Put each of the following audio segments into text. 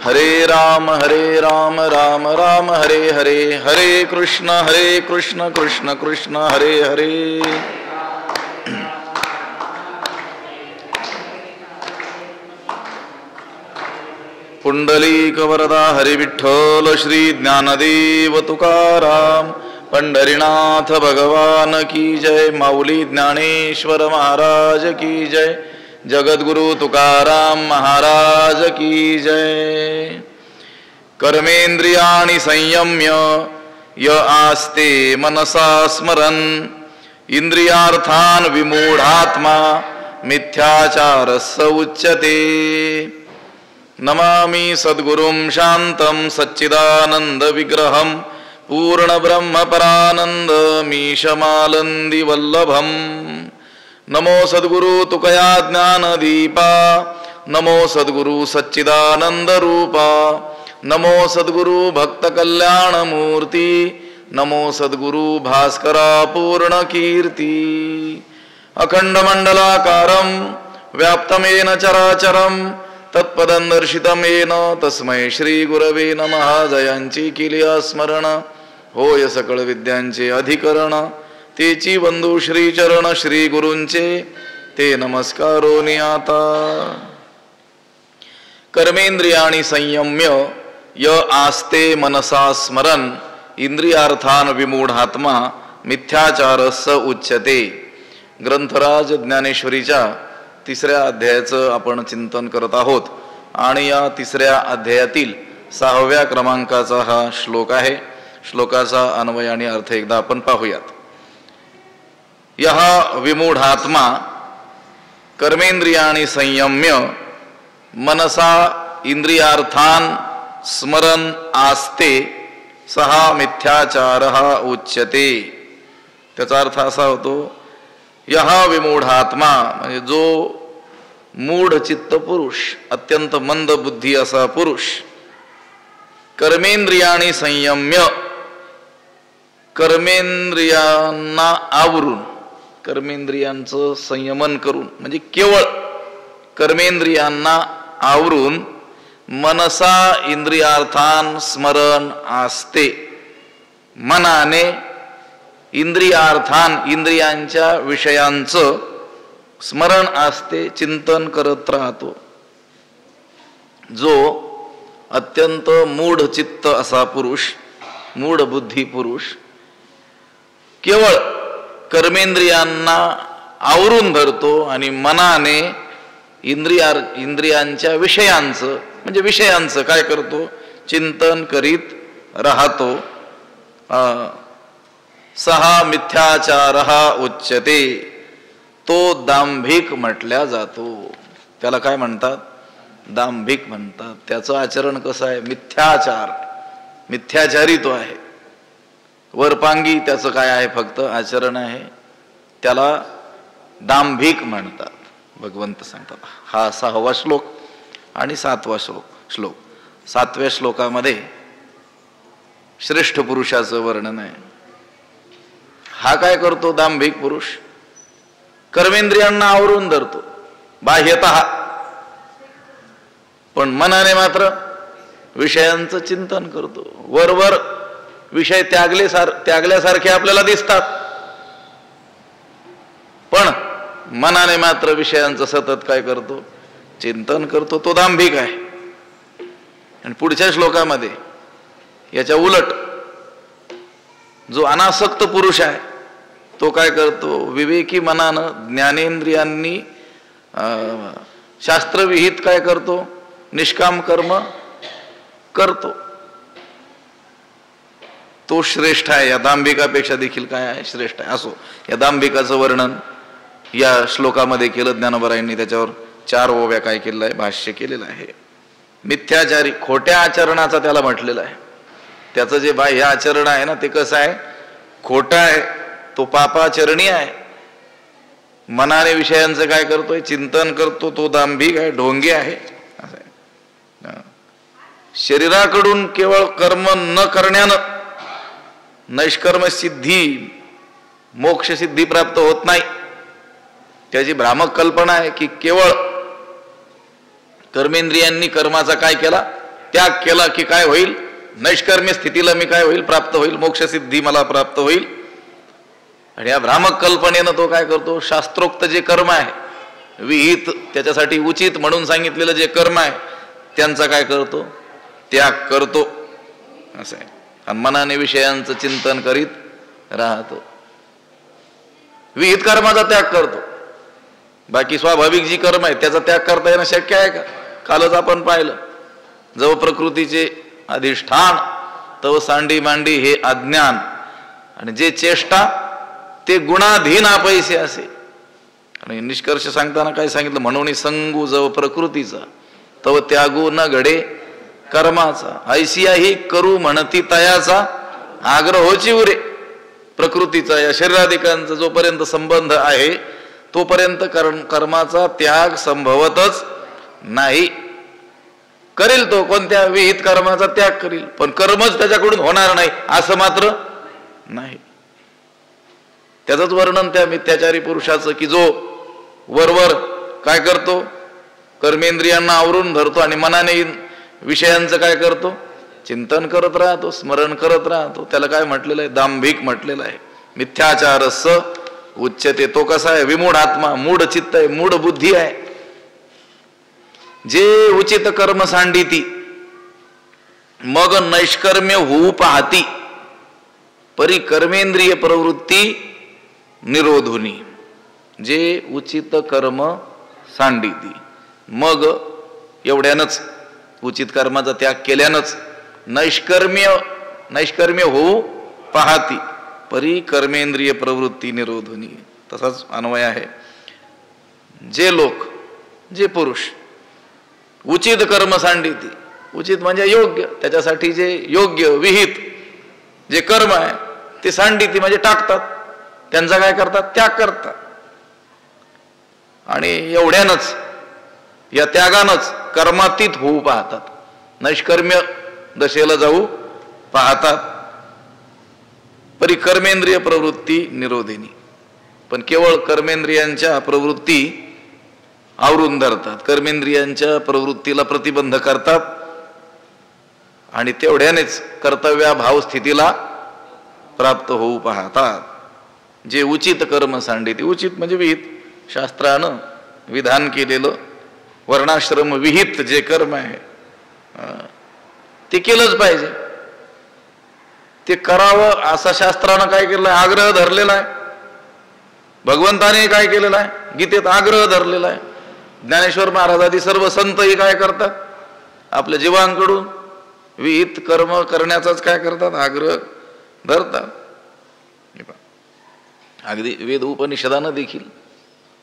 हरे राम राम राम हरे हरे, हरे कृष्ण कृष्ण कृष्ण हरे हरे. पुंडलीक वरदा हरि विठ्ठल श्री ज्ञानदेव तुकाराम. पंढरीनाथ भगवान की जय. माऊली ज्ञानेश्वर महाराज की जय. जगद्गुरु तुकाराम महाराज की जय. कर्मेंद्रियाणि संयम्य य आस्ते मनसा स्मरन् इंद्रियार्थान् विमूढात्मा मिथ्याचारस्य उच्यते. नमामि सद्गुरुं शान्तं सच्चिदानंद विग्रहं पूर्ण ब्रह्म परानंद मीशमालंदी वल्लभम्. नमो सद्गुरु तुकया ज्ञान दीपा. नमो सद्गुरु सच्चिदानंद रूपा. नमो सद्गुरु भक्त कल्याण मूर्ती. नमो सद्गुरु भास्करा पूर्ण कीर्ती. अखंड मंडलाकारं व्याप्तमेन चराचरं तत्पदं दर्शितं येन तस्मै श्री गुरवे नमः. जयांची केली स्मरण होय सकळ विद्यांचे अधिकरण. तेची बंधू श्री चरण श्री गुरूंचे ते नमस्कारो नियाता. कर्मेंद्रियाणि संयम्य य आस्ते मनसा स्मरन् इंद्रियार्थान विमूढात्मा मिथ्याचारस्य उच्यते. ग्रंथराज ज्ञानेश्वरीच्या 3ऱ्या अध्यायाचं आपण चिंतन करत आहोत आणि या 3ऱ्या अध्यायातील 6व्या क्रमांकाचा हा श्लोक आहे. श्लोकाचा अन्वय आणि अर्थ एकदा आपण पाहूयात. यह विमूढात्मा कर्मेंद्रियाणि संयम्य मनसा इंद्रियार्थान स्मरन् आस्ते सहा मिथ्याचारः उच्यते. त्याचा अर्थ असा होतो, यह विमूढात्मा म्हणजे जो मूढ चित्त पुरुष, अत्यंत मंद बुद्धी असा पुरुष, कर्मेंद्रियाणि संयम्य कर्मेंद्रियांना आवरून, कर्मेंद्रियांचं संयमन करून म्हणजे केवळ कर्मेंद्रियांना आवरून मनसा इंद्रियार्थान स्मरण आस्ते, मनाने इंद्रियार्थान इंद्रियांच्या विषयांचं स्मरण आस्ते चिंतन करत राहतो. जो अत्यंत मूढ चित्त असा पुरुष, मूढ बुद्धी पुरुष केवळ कर्मेंद्रियांना आवरून धरतो आणि मनाने इंद्रियांच्या विषयांचं म्हणजे विषयांचं काय करतो, चिंतन करीत राहतो. सहा मिथ्याचारः उच्यते. तो दांभिक म्हटल्या जातो. त्याला काय म्हणतात, दांभिक म्हणतात. त्याचं आचरण कसं आहे, मिथ्याचार, मिथ्याचारी तो आहे. वरपांगी त्याचं काय आहे, फक्त आचरण आहे. त्याला दांभिक म्हणतात. भगवंत सांगतात. हा 6वा श्लोक आणि 7वा श्लोक. 7व्या श्लोकामध्ये श्रेष्ठ पुरुषाचं वर्णन आहे. हा काय करतो, दांभिक पुरुष कर्मेंद्रियांना आवरून धरतो बाह्यतः, पण मनाने मात्र विषयांचं चिंतन करतो. वरवर विषय त्यागल्यासारखे आपल्याला दिसतात, पण मनाने मात्र विषयांचं सतत काय करतो, चिंतन करतो. तो दांभिक आहे. आणि पुढच्या श्लोकामध्ये याच्या उलट जो अनासक्त पुरुष आहे तो काय करतो, विवेकी मनानं ज्ञानेंद्रियांनी शास्त्रविहित काय करतो, निष्काम कर्म करतो. तो श्रेष्ठ आहे. या दांभिकापेक्षा देखील काय आहे, श्रेष्ठ आहे. असो, या दांभिकाचं वर्णन या श्लोकामध्ये केलं. ज्ञानोबरायांनी त्याच्यावर 4 ओव्या काय केलेलं आहे, भाष्य केलेलं आहे. मिथ्याचारी, खोट्या आचरणाचा त्याला म्हटलेलं आहे. त्याचं जे बाह्य आचरण आहे ना, ते कसं आहे, खोटं आहे. तो पापाचरणी आहे. मनाने विषयांचं काय करतोय, चिंतन करतो. तो दांभिक आहे, ढोंगी आहे. असं आहे. शरीराकडून केवळ कर्म न करण्यानं नैष्कर्म सिद्धी, मोक्ष सिद्धी प्राप्त होत नाही. त्याची भ्रामक कल्पना आहे की केवळ कर्मेंद्रियांनी कर्माचा काय केला, त्याग केला की काय होईल, नैष्कर्म्य स्थितीला मी काय होईल, प्राप्त होईल, मोक्षसिद्धी मला प्राप्त होईल. आणि या भ्रामक कल्पनेनं तो काय करतो, शास्त्रोक्त जे कर्म आहे विहित, त्याच्यासाठी उचित म्हणून सांगितलेलं जे कर्म आहे त्यांचा काय करतो, त्याग करतो. असं आहे. आणि मनाने विषयांचं चिंतन करीत राहतो, विहित कर्माचा त्याग करतो. बाकी स्वाभाविक जी कर्म आहे त्याचा त्याग करता येणं शक्य आहे का? कालच आपण पाहिलं, जव प्रकृतीचे अधिष्ठान तव सांडी मांडी हे अज्ञान, आणि जे चेष्टा ते गुणाधीन अपैसे असे. आणि निष्कर्ष सांगताना काय सांगितलं, म्हणून संगू जव प्रकृतीचा तव त्यागू न घडे कर्माचा, ऐसियाही करू म्हणती तयाचा आग्रहोची उरे. प्रकृतीचा या शरीराधिकांचा जोपर्यंत संबंध आहे तोपर्यंत कर्माचा त्याग संभवतच नाही. करील तो कोणत्या विहित कर्माचा त्याग करील, पण कर्मच त्याच्याकडून होणार नाही असं मात्र नाही. त्याचंच वर्णन त्या मिथ्याचारी पुरुषाचं की जो वरवर काय करतो, कर्मेंद्रियांना आवरून धरतो आणि मनाने विषयांचं काय करतो, चिंतन करत राहतो, स्मरण करत राहतो. त्याला काय म्हटलेलं आहे, दांभिक म्हटलेलं आहे. मिथ्याचारस उच्चते. तो कसा आहे, विमूढ आत्मा, मूढ चित्त आहे, मूढ बुद्धी आहे. जे उचित कर्म सांडिती मग नैष्कर्म्य होऊ पाहती, परी कर्मेंद्रिय प्रवृत्ती निरोधुनी. जे उचित कर्म सांडिती मग एवढ्यानंच, उचित कर्माचा त्याग केल्यानंच नैष्कर्म्य होऊ पाहती, परी कर्मेंद्रिय प्रवृत्ती निरोधुनी. तसाच अन्वय आहे. जे लोक, जे पुरुष उचित कर्म सांडिती, उचित म्हणजे योग्य, त्याच्यासाठी जे योग्य विहित जे कर्म आहे ते सांडिती म्हणजे टाकतात, त्यांचा काय करतात, त्याग करतात. आणि एवढ्यानंच, या त्यागानंच कर्मातीत होऊ पाहतात, नैष्कर्म्य दशेला जाऊ पाहतात. परी कर्मेंद्रिय प्रवृत्ती निरोधिनी. पण केवळ कर्मेंद्रियांच्या प्रवृत्ती आवरून धरतात, कर्मेंद्रियांच्या प्रवृत्तीला प्रतिबंध करतात आणि तेवढ्यानेच कर्तव्या भाव स्थितीला प्राप्त होऊ पाहतात. जे उचित कर्म सांडिती, उचित म्हणजे विहित, शास्त्रानं विधान केलेलं वर्णाश्रम विहित जे कर्म आहे ते केलंच पाहिजे, ते करावं असा शास्त्रानं काय केलं आहे, आग्रह धरलेला आहे. भगवंताने काय केलेलं आहे, गीतेत आग्रह धरलेला आहे. ज्ञानेश्वर महाराज आदी सर्व संतही काय करतात, आपल्या जीवांकडून विहित कर्म करण्याचाच काय करतात, आग्रह धरतात. अगदी वेद उपनिषदानं देखील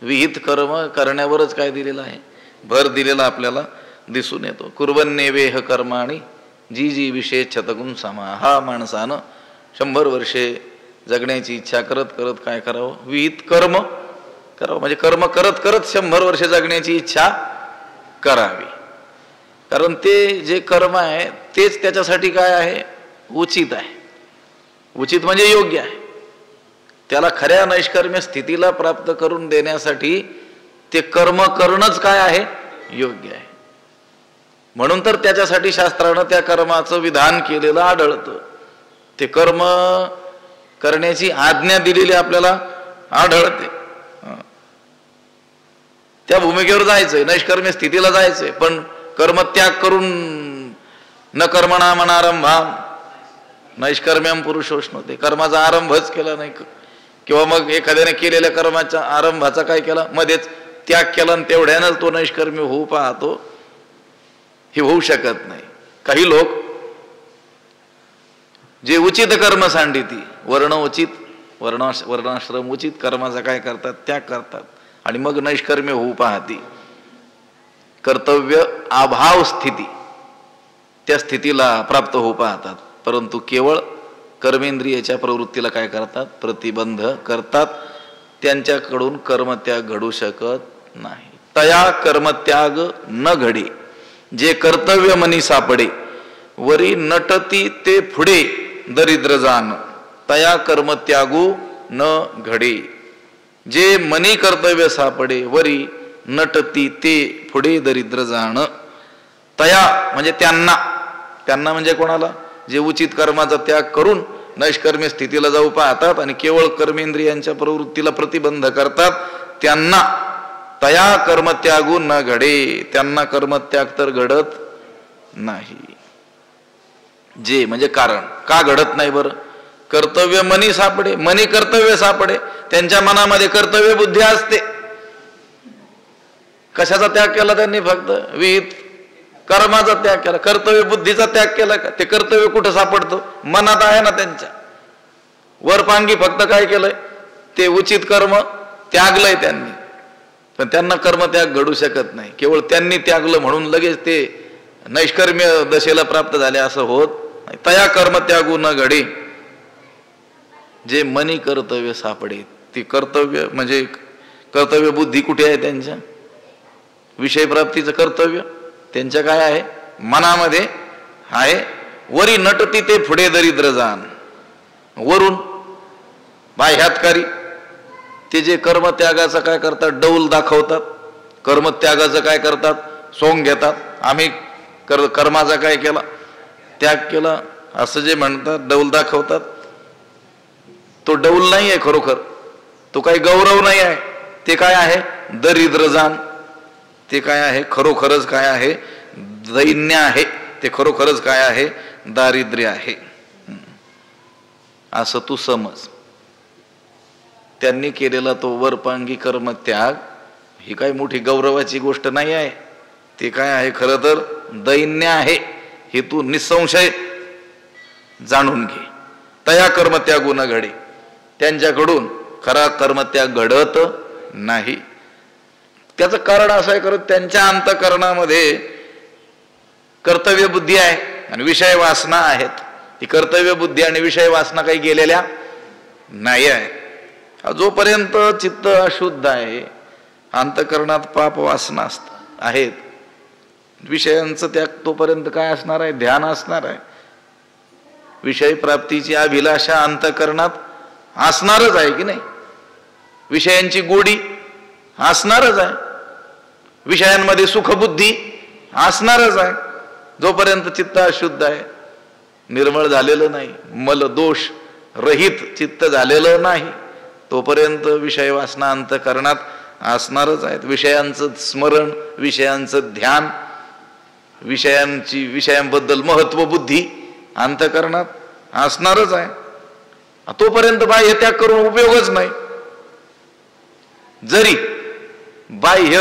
विहित कर्म करण्यावरच काय दिलेलं आहे, भर दिलेला आपल्याला दिसून येतो. कुर्वन्नेवेह कर्माणि जी जी विषय छतगुण समा. हा माणसानं 100 वर्षे जगण्याची इच्छा करत करत काय करावं, विहित कर्म करावं. म्हणजे कर्म करत करत 100 वर्षे जगण्याची इच्छा करावी. कारण ते जे कर्म आहे तेच त्याच्यासाठी काय आहे, उचित आहे. उचित म्हणजे योग्य आहे. त्याला खऱ्या नैष्कर्म्य स्थितीला प्राप्त करून देण्यासाठी ते कर्म करणंच काय आहे, योग्य आहे. म्हणून तर त्याच्यासाठी शास्त्रानं त्या कर्माचं विधान केलेलं आढळतं. ते कर्म करण्याची आज्ञा दिलेली आपल्याला आढळते. त्या भूमिकेवर जायचंय, नैष्कर्म्य स्थितीला जायचंय, पण कर्मत्याग करून न कर्मणा मनारंभा नैष्कर्म्यम पुरुषोष्णते. कर्माचा आरंभच केला नाही, किंवा मग एखाद्याने केलेल्या कर्माच्या आरंभाचा काय केला, मध्येच त्याग केला आणि तेवढ्यानंच तो नैष्कर्म्य होऊ पाहतो, हे होऊ शकत नाही. काही लोक जे उचित कर्म सांडिती, वर्ण उचित, वर्णाश्रम उचित कर्माचा काय करतात, त्याग करतात आणि मग नैष्कर्म्य होऊ पाहती. कर्तव्य अभाव स्थिती, त्या स्थितीला प्राप्त होऊ पाहतात, परंतु केवळ कर्मेंद्रियाच्या प्रवृत्तीला काय करतात, प्रतिबंध करतात. त्यांच्याकडून कर्मत्याग घडू शकत नाही. तया कर्मत्याग न घडे, जे कर्तव्य मनी सापडे, वरी नटती ते पुढे दरिद्र जाण. तया कर्मत्यागू न घडे, जे मनी कर्तव्य सापडे, वरी नटती ते पुढे दरिद्र जाण. तया म्हणजे त्यांना, त्यांना म्हणजे कोणाला? जे उचित कर्माचा त्याग करून नैष्कर्म्य स्थितीला जाऊ पाहतात आणि केवळ कर्मेंद्रियांच्या प्रवृत्तीला प्रतिबंध करतात, त्यांना तया कर्मत्यागू न घडे, त्यांना कर्मत्याग तर घडत नाही. जे म्हणजे कारण का घडत नाही बरं? कर्तव्य मनी सापडे, मनी कर्तव्य सापडे, त्यांच्या मनामध्ये कर्तव्य बुद्धी असते. कशाचा त्याग केला त्यांनी? फक्त विहित कर्माचा त्याग केला, कर्तव्य बुद्धीचा त्याग केला का? ते कर्तव्य कुठं सापडतं? मनात आहे ना त्यांच्या. वरपांगी फक्त काय केलंय? ते उचित कर्म त्यागलंय त्यांनी, पण त्यांना कर्मत्याग घडू शकत नाही. केवळ त्यांनी त्यागलं म्हणून लगेच ते नैष्कर्म्य दशेला प्राप्त झाले असं होत नाही. तया कर्मत्यागू न घडे, जे मनी कर्तव्य सापडे. ती कर्तव्य म्हणजे कर्तव्य बुद्धी कुठे आहे त्यांच्या? विषय प्राप्तीचं कर्तव्य त्यांच्या काय आहे? मनामध्ये आहे. वरी नटती ते पुढे दरिद्र जाण, वरून बाह्यातकारी ते जे कर्मत्यागाचं काय करतात? डौल दाखवतात. कर्मत्यागाचं काय करतात? सोंग घेतात. आम्ही कर्माचा काय केला? त्याग केला असं जे म्हणतात, डौल दाखवतात. तो डौल नाही आहे खरोखर, तो काही गौरव नाही आहे. ते काय आहे? दरिद्र जाण. ते काय आहे? खरोखरच काय आहे? दैन्य आहे. ते खरोखरच काय आहे? दारिद्र्य आहे. असं तू समज. त्यांनी केलेला तो वरपांगी कर्मत्याग ही काही मोठी गौरवाची गोष्ट नाही आहे. ते काय आहे? खरं तर दैन्य आहे. हे तू निसंशय जाणून घे. तया कर्मत्यागू न घडे, त्यांच्याकडून खरा कर्मत्याग घडत नाही. त्याचं कारण असं आहे, खरं त्यांच्या अंतःकरणामध्ये कर्तव्य बुद्धी आहे आणि विषय वासना आहेत. ती कर्तव्य बुद्धी आणि विषय वासना काही गेलेल्या नाही आहे. जोपर्यंत चित्त अशुद्ध आहे, अंतःकरणात पाप वासना आहेत, विषयांचं त्याग तोपर्यंत काय असणार आहे? ध्यान असणार आहे. विषय प्राप्तीची अभिलाषा अंतःकरणात असणारच आहे की नाही? विषयांची गोडी असणारच आहे. विषयांमध्ये सुखबुद्धी असणारच आहे. जोपर्यंत चित्त अशुद्ध आहे, निर्मळ झालेलं नाही, मल दोष रहित चित्त झालेलं नाही, तोपर्यंत विषय वासना अंतःकरणात असणारच आहेत. विषयांचं स्मरण, विषयांचं ध्यान, विषयांबद्दल महत्व बुद्धी अंतःकरणात असणारच आहे. तोपर्यंत बाह्य त्याग करून उपयोगच नाही. जरी बाह्य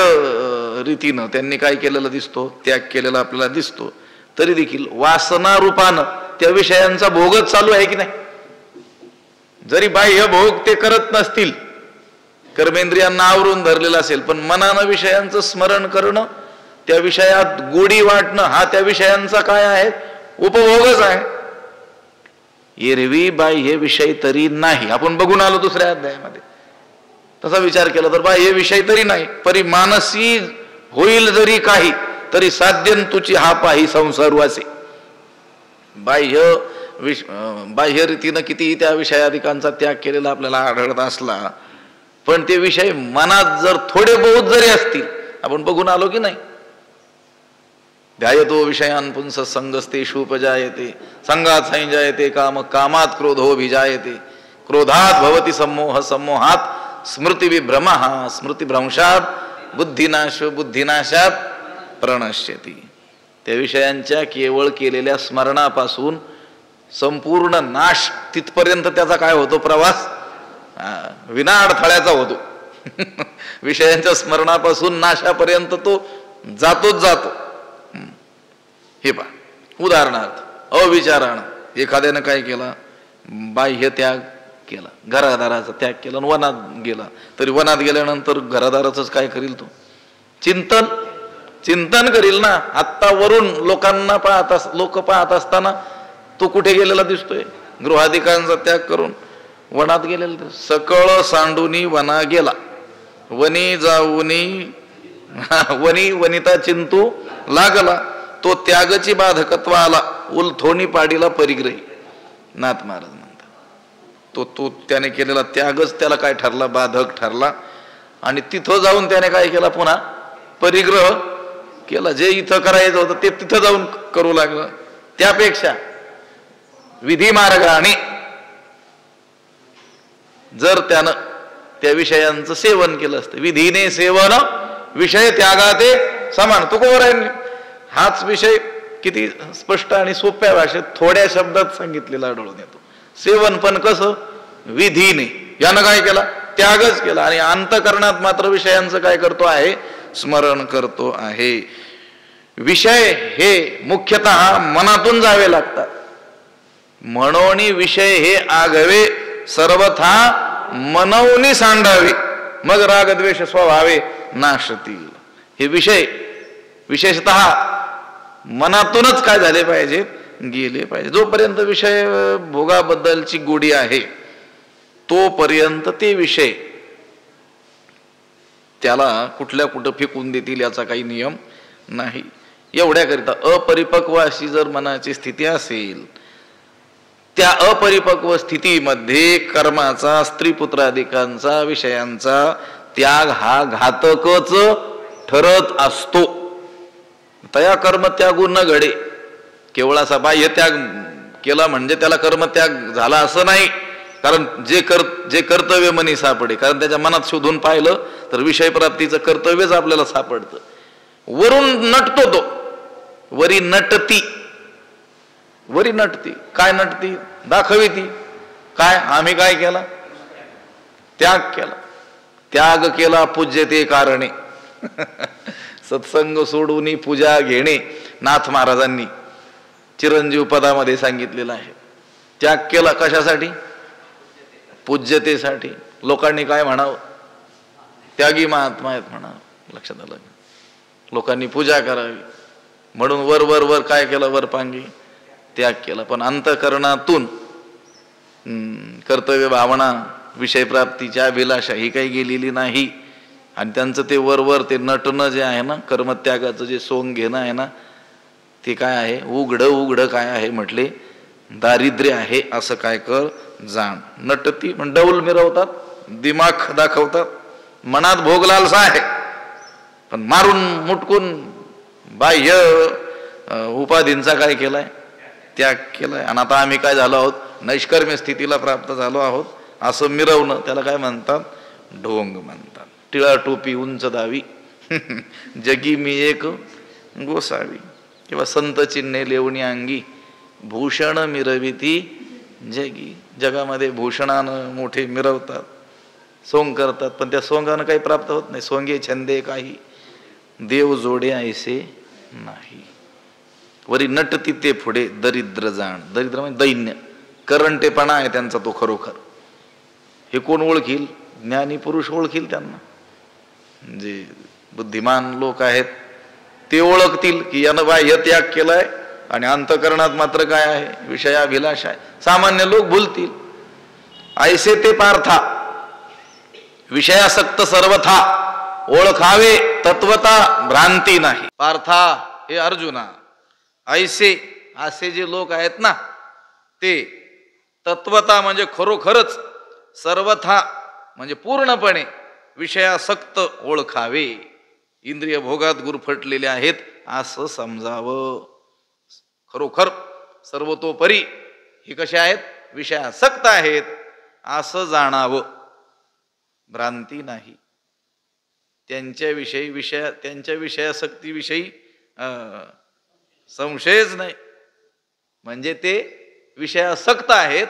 रीतीनं त्यांनी काय केलेलं दिसतो? त्याग केलेला आपल्याला दिसतो, तरी देखील वासना रूपानं त्या विषयांचा भोगच चालू आहे की नाही? जरी बाह्य भोग ते करत नसतील, कर्मेंद्रियांना आवरून धरलेलं असेल, पण मनानं विषयांचं स्मरण करणं, त्या विषयात गोडी वाटणं, हा त्या विषयांचा काय आहे? उपभोगच आहे. एरवी बाह्य विषय तरी नाही. आपण बघून आलो दुसऱ्या अध्यायामध्ये. तसा विचार केला तर बाह्य विषय तरी नाही, परी मानसी होईल जरी काही, तरी साध्यन तुची हा पाही संसार वासे. बाह्य रीतीनं कितीही त्या विषयाधिकांचा त्याग केलेला आपल्याला आढळत असला, पण ते विषय मनात जर थोडे बहुत जरी असतील, आपण बघून आलो की नाही? ध्यायतो विषयान पुंस संगस्तेषुपजायते, संगात संजायते काम, कामात क्रोधोभिजायते, क्रोधात भवति सम्मोह, सम्मोहात स्मृती विभ्रमः, स्मृतिभ्रंशात बुद्धिनाश, बुद्धिनाशात प्रणश्यती. त्या विषयांच्या केवळ केलेल्या स्मरणापासून संपूर्ण नाश तिथपर्यंत त्याचा काय होतो? प्रवास विना अडथळ्याचा होतो. विषयांच्या स्मरणापासून नाशापर्यंत तो जातोच जातो. हे पहा, उदाहरणार्थ अविचारानं एखाद्यानं काय केला? बाह्य त्याग केला, घरादाराचा त्याग केला, वनात गेला. तरी वनात गेल्यानंतर घरादाराच काय करील? तो चिंतन करील ना. आत्ता वरून लोक पाहत असताना तो कुठे गेलेला दिसतोय? गृहाधिकांचा त्याग करून वनात गेलेला. सकळ सांडूनी वना गेला, वनी जाऊनी वनिता चिंतू लागला, तो त्यागची बाधकत्व आला, उलथोनी पाडीला परिग्रही. नाथ महाराज म्हणतात तो त्याने केलेला त्यागच त्याला काय ठरला? बाधक ठरला. आणि तिथं जाऊन त्याने काय केला? पुन्हा परिग्रह केला. जे इथं करायचं होतं ते तिथं जाऊन करू लागला. त्यापेक्षा विधी मार्गाने जर त्यानं त्या विषयांचं सेवन केलं असतं, विधीने सेवन विषय त्यागाते समान, तुकोबरायांनी हाच विषय किती स्पष्ट आणि सोप्या भाषेत थोड्या शब्दात सांगितलेला आढळून येतो. सेवन पण कसं? विधीने. यानं काय केला? त्यागच केला. आणि अंतःकरणात मात्र विषयांचं काय करतो आहे? स्मरण करतो आहे. विषय हे मुख्यतः मनातून जावे लागतात. म्हणून विषय हे आघवे सर्वथा मनवनी सांडावे, मग रागद्वेष स्वभावे नाशतील. हे विषय विशेषतः मनातूनच काय झाले पाहिजे? गेले पाहिजे. जोपर्यंत विषय भोगाबद्दलची गोडी आहे तोपर्यंत ते विषय त्याला कुठल्या कुठं फेकून देतील याचा काही नियम नाही. एवढ्याकरिता अपरिपक्व अशी जर मनाची स्थिती असेल, त्या अपरिपक्व स्थितीमध्ये कर्माचा, स्त्री पुत्रादिकांचा, विषयांचा त्याग हा घातकच ठरत असतो. तया कर्मत्यागू न घडे. केवळ असा बाह्य त्याग केला म्हणजे त्याला कर्मत्याग झाला असं नाही. कारण जे कर्तव्य मनी सापडे, कारण त्याच्या मनात शोधून पाहिलं तर विषय प्राप्तीचं कर्तव्यच आपल्याला सापडतं. वरून नटतो तो, वरी नटती. वरी नटती. काय नटती? दाखवी ती काय? आम्ही काय केला? त्याग केला. त्याग केला पूज्यते कारणे. सत्संग सोडून पूजा घेणे नाथ महाराजांनी चिरंजीव पदामध्ये सांगितलेलं आहे. त्याग केला कशासाठी? पूज्यतेसाठी. लोकांनी काय म्हणावं? त्यागी महात्मा आहेत म्हणावं. लक्षात आलं? लोकांनी पूजा करावी म्हणून वर वर वर काय केलं? वरपांगी त्याग केला. पण अंतःकरणातून कर्तव्य भावना, विषय प्राप्तीच्या अभिलाषा ही काही गेलेली नाही. आणि त्यांचं ते वरवर ते नटणं जे आहे ना, कर्मत्यागाचं जे सोंग घेणं आहे ना, ते काय आहे? उघड उघड काय आहे म्हटले? दारिद्र्य आहे. असं काय कर जाण. नटती पण डौल मिरवतात, दिमाग दाखवतात, मनात भोग लालसा आहे, पण मारून मुटकून बाह्य उपाधींचा काय केलाय? त्याग केलाय. आणि आता आम्ही काय झालो आहोत? नैष्कर्म्य स्थितीला प्राप्त झालो आहोत असं मिरवणं, त्याला काय म्हणतात? ढोंग म्हणतात. टिळा टोपी उंच दावी जगी मी एक गोसावी, किंवा संत चिन्हे लेवणी अंगी भूषण मिरविती जगी. जगामध्ये भूषणानं मोठे मिरवतात, सोंग करतात, पण त्या सोंगानं काही प्राप्त होत नाही. सोंगे छंदे काही देव जोडे ऐसे नाही. वरी नटती ते पुढे दरिद्र जाण. दरिद्र म्हणजे दैन्य, करंटेपणा आहे त्यांचा तो खरोखर. हे कोण ओळखील? ज्ञानी पुरुष ओळखील त्यांना. जे बुद्धिमान लोक आहेत ते ओळखतील की यानं बाह्य त्याग केलाय आणि अंतःकरणात मात्र काय आहे? विषयाभिलाष आहे. सामान्य लोक भूलतील. ऐसे ते पार्था विषयासक्त सर्वथा ओळखावे तत्वता भ्रांती नाही. पार्था हे अर्जुना, ऐसे असे जे लोक आहेत ना, ते तत्वता म्हणजे खरोखरच, सर्वथा म्हणजे पूर्णपणे विषयासक्त ओळखावे. इंद्रिय भोगात गुरफटलेले आहेत असं समजावं. खरोखर सर्वतोपरी हे कसे आहेत? विषयासक्त आहेत असं जाणावं. भ्रांती नाही. त्यांच्या विषयासक्तीविषयी संशयच नाही. म्हणजे ते विषयासक्त आहेत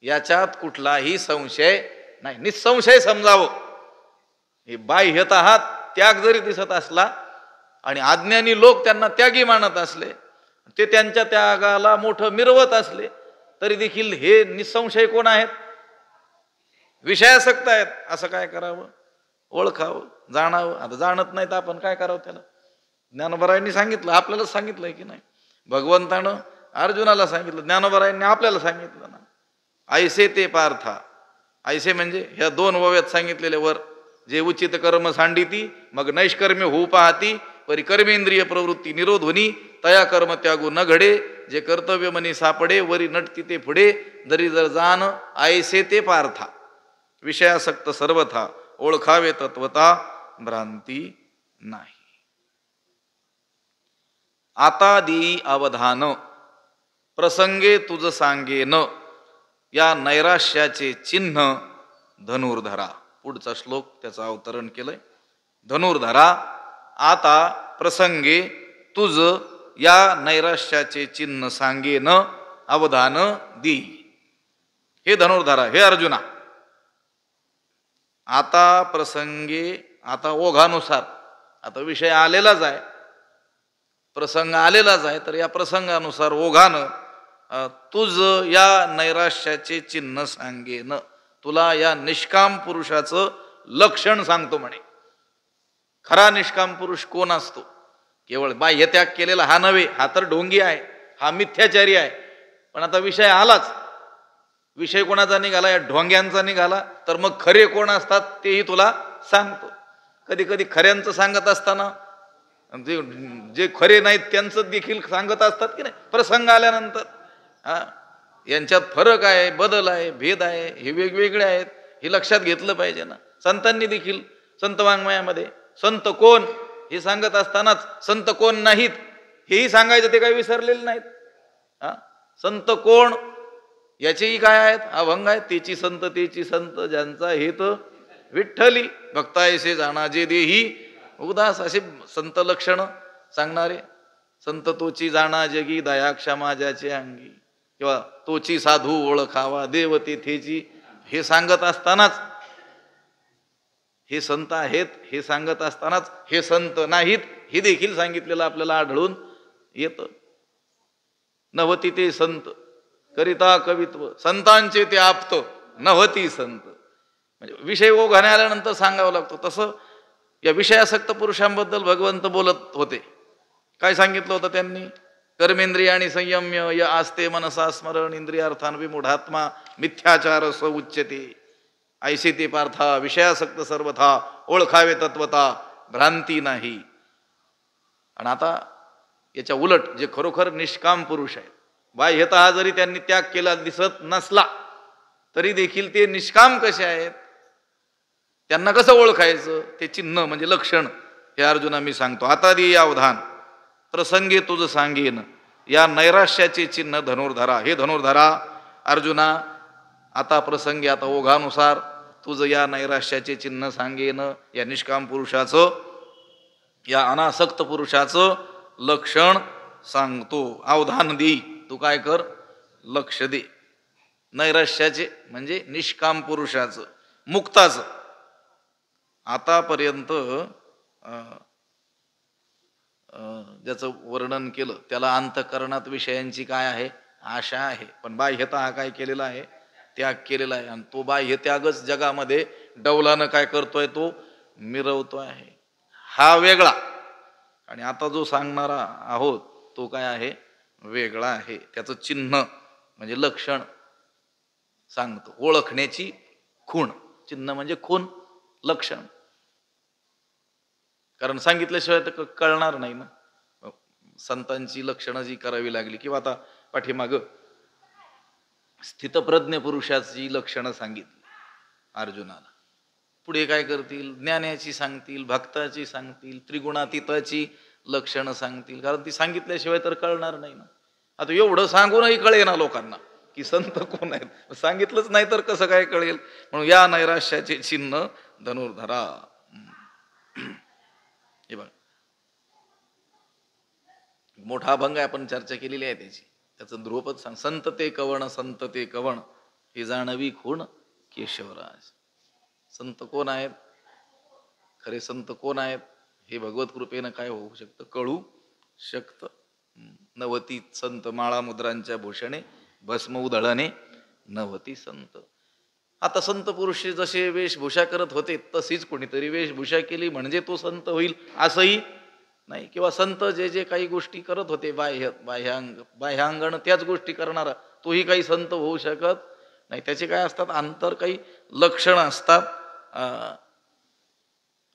याच्यात कुठलाही संशय नाही. निसंशय समजावं. हे बाह्यतः त्याग जरी दिसत असला आणि अज्ञानी लोक त्यांना त्यागी मानत असले, ते त्यांच्या त्यागाला मोठं मिरवत असले, तरी देखील हे निसंशय कोण आहेत? विषयासक्त आहेत. असं काय करावं? ओळखावं, जाणावं. आता जाणत नाही तर आपण काय करावं? त्याला ज्ञानोबरायांनी सांगितलं, आपल्यालाच सांगितलंय की नाही? भगवंतानं अर्जुनाला सांगितलं, ज्ञानोबरायांनी आपल्याला सांगितलं ना. ऐसे ते पार्था. ऐसे म्हणजे ह्या दोन ओव्यात सांगितलेले वर, जे उचित कर्म सांडिती मग नैष्कर्म्य होऊ पाहती, परी कर्मेंद्रिय प्रवृत्ती निरोधोनी तया कर्म त्यागू न घडे. जे कर्तव्य मनी सापडे वरी नटती ते पुढे दरी जर जाण. ऐसे ते पार्था विषयासक्त सर्वथा ओळखावे तत्वता भ्रांती नाही. आता देई अवधान प्रसंगे तुझ सांगेन या नैराश्याचे चिन्ह धनुर्धरा. पुढचा श्लोक त्याचं अवतरण केलंय. धनुर्धरा आता प्रसंगे तुझ या नैराश्याचे चिन्ह सांगेन अवधान दी. हे धनुर्धरा, हे अर्जुना, आता प्रसंगे, आता ओघानुसार, आता विषय आलेलाच आहे, प्रसंग आलेलाच आहे, तर या प्रसंगानुसार ओघानं तुझ या नैराश्याचे चिन्ह सांगेन, तुला या निष्काम पुरुषाचं लक्षण सांगतो म्हणे. खरा निष्काम पुरुष कोण असतो? केवळ बाह्यत्याग केलेला हा नव्हे, हा तर ढोंगी आहे, हा मिथ्याचारी आहे. पण आता विषय आलाच, विषय कोणाचा निघाला? या ढोंग्यांचा निघाला. तर मग खरे कोण असतात तेही तुला सांगतो. कधी कधी खऱ्यांचं सांगत असताना जे खरे नाहीत त्यांचं देखील सांगत असतात की नाही प्रसंग आल्यानंतर. यांच्यात फरक आहे, बदल आहे, भेद आहे, हे वेगवेगळे आहेत, हे लक्षात घेतलं पाहिजे ना. संतांनी देखील संत वाङ्मयामध्ये संत कोण हे सांगत असतानाच संत कोण नाहीत हेही सांगायचं, ते काही विसरलेले नाहीत. संत कोण याचेही काय आहेत, अभंग आहेत. तेची संत तेची संत ज्यांचा हेत विठ्ठली, भक्तायसे जाणा जे देही उदास, असे संत लक्षण सांगणारे. संत तोची जाणा जगी दया क्षमा ज्याचे अंगी, किंवा तोची साधू ओळखावा देव तेथेची, हे सांगत असतानाच हे संत आहेत हे सांगत असतानाच हे संत नाहीत हे देखील सांगितलेलं आपल्याला आढळून येतं. नव्हती ते संत करिता कवित्व, संतांचे ते आप्त नव्हती संत. म्हणजे विषय ओघाने आल्यानंतर सांगावं लागतो. तसं या विषयासक्त पुरुषांबद्दल भगवंत बोलत होते. काय सांगितलं होतं त्यांनी? कर्मेंद्रिय आणि संयम्य य आस्ते मनसा स्मरण इंद्रियार्थान विमूढात्मा मिथ्याचार स उच्यते. ऐसे ते पार्था विषयासक्त सर्वथा ओळखावे तत्वता भ्रांती नाही. आणि आता याच्या उलट जे खरोखर निष्काम पुरुष आहेत, बाह्यतः जरी त्यांनी त्याग केला दिसत नसला तरी देखील ते निष्काम कसे आहेत, त्यांना कसं ओळखायचं ते चिन्ह म्हणजे लक्षण हे अर्जुना मी सांगतो. आता दे अवधान प्रसंगे तुझ सांगेन या नैराश्याचे चिन्ह धनुर्धरा. हे धनुर्धरा अर्जुना, आता प्रसंगी, आता ओघानुसार तुझं या नैराश्याचे चिन्ह सांगेन, या निष्काम पुरुषाचं, या अनासक्त पुरुषाचं लक्षण सांगतो. अवधान दे, तू काय कर, लक्ष दे. नैराश्याचे म्हणजे निष्काम पुरुषाचं, मुक्ताचं. आतापर्यंत ज्याचं वर्णन केलं त्याला अंतःकरणात विषयांची काय आहे, आशा आहे. पण बाह्यता हा काय केलेला आहे, त्याग केलेला आहे. आणि तो बाह्य त्यागच जगामध्ये डौलानं काय करतोय, तो मिरवतो आहे. हा वेगळा. आणि आता जो सांगणारा आहोत तो काय आहे, वेगळा आहे. त्याचं चिन्ह म्हणजे लक्षण सांगतो, ओळखण्याची खूण. चिन्ह म्हणजे खूण, लक्षण. कारण सांगितल्याशिवाय तर कळणार नाही ना. संतांची लक्षणं जी करावी लागली, किंवा आता पाठीमाग स्थितप्रज्ञ पुरुषाची लक्षणं सांगितली अर्जुनाला. पुढे काय करतील, ज्ञानाची सांगतील, भक्ताची सांगतील, त्रिगुणातीताची लक्षणं सांगतील. कारण ती सांगितल्याशिवाय तर कळणार नाही ना. आता एवढं सांगूनही कळेना लोकांना की संत कोण आहेत, सांगितलंच नाही तर कसं काय कळेल. म्हणून या नैराश्याचे चिन्ह धनुर्धरा. हे बघ, मोठा अभंग आहे, आपण चर्चा केलेली आहे त्याची. त्याचं ध्रुवपद सांग. संत ते कवण संत ते कवण हे जाणवी खूण केशवराज. संत कोण आहेत, खरे संत कोण आहेत हे भगवत कृपेनं काय होऊ शकतं, कळू शकतं. नवती संत माळा मुद्रांच्या भूषणे भस्म उधळणे नवती संत. आता संत पुरुष जसे वेशभूषा करत होते तशीच कोणीतरी वेशभूषा केली म्हणजे तो संत होईल असंही नाही. किंवा संत जे जे काही गोष्टी करत होते बाह्यांगण त्याच गोष्टी करणारा तोही काही संत होऊ शकत नाही. त्याचे काय असतात, अंतर काही लक्षण असतात.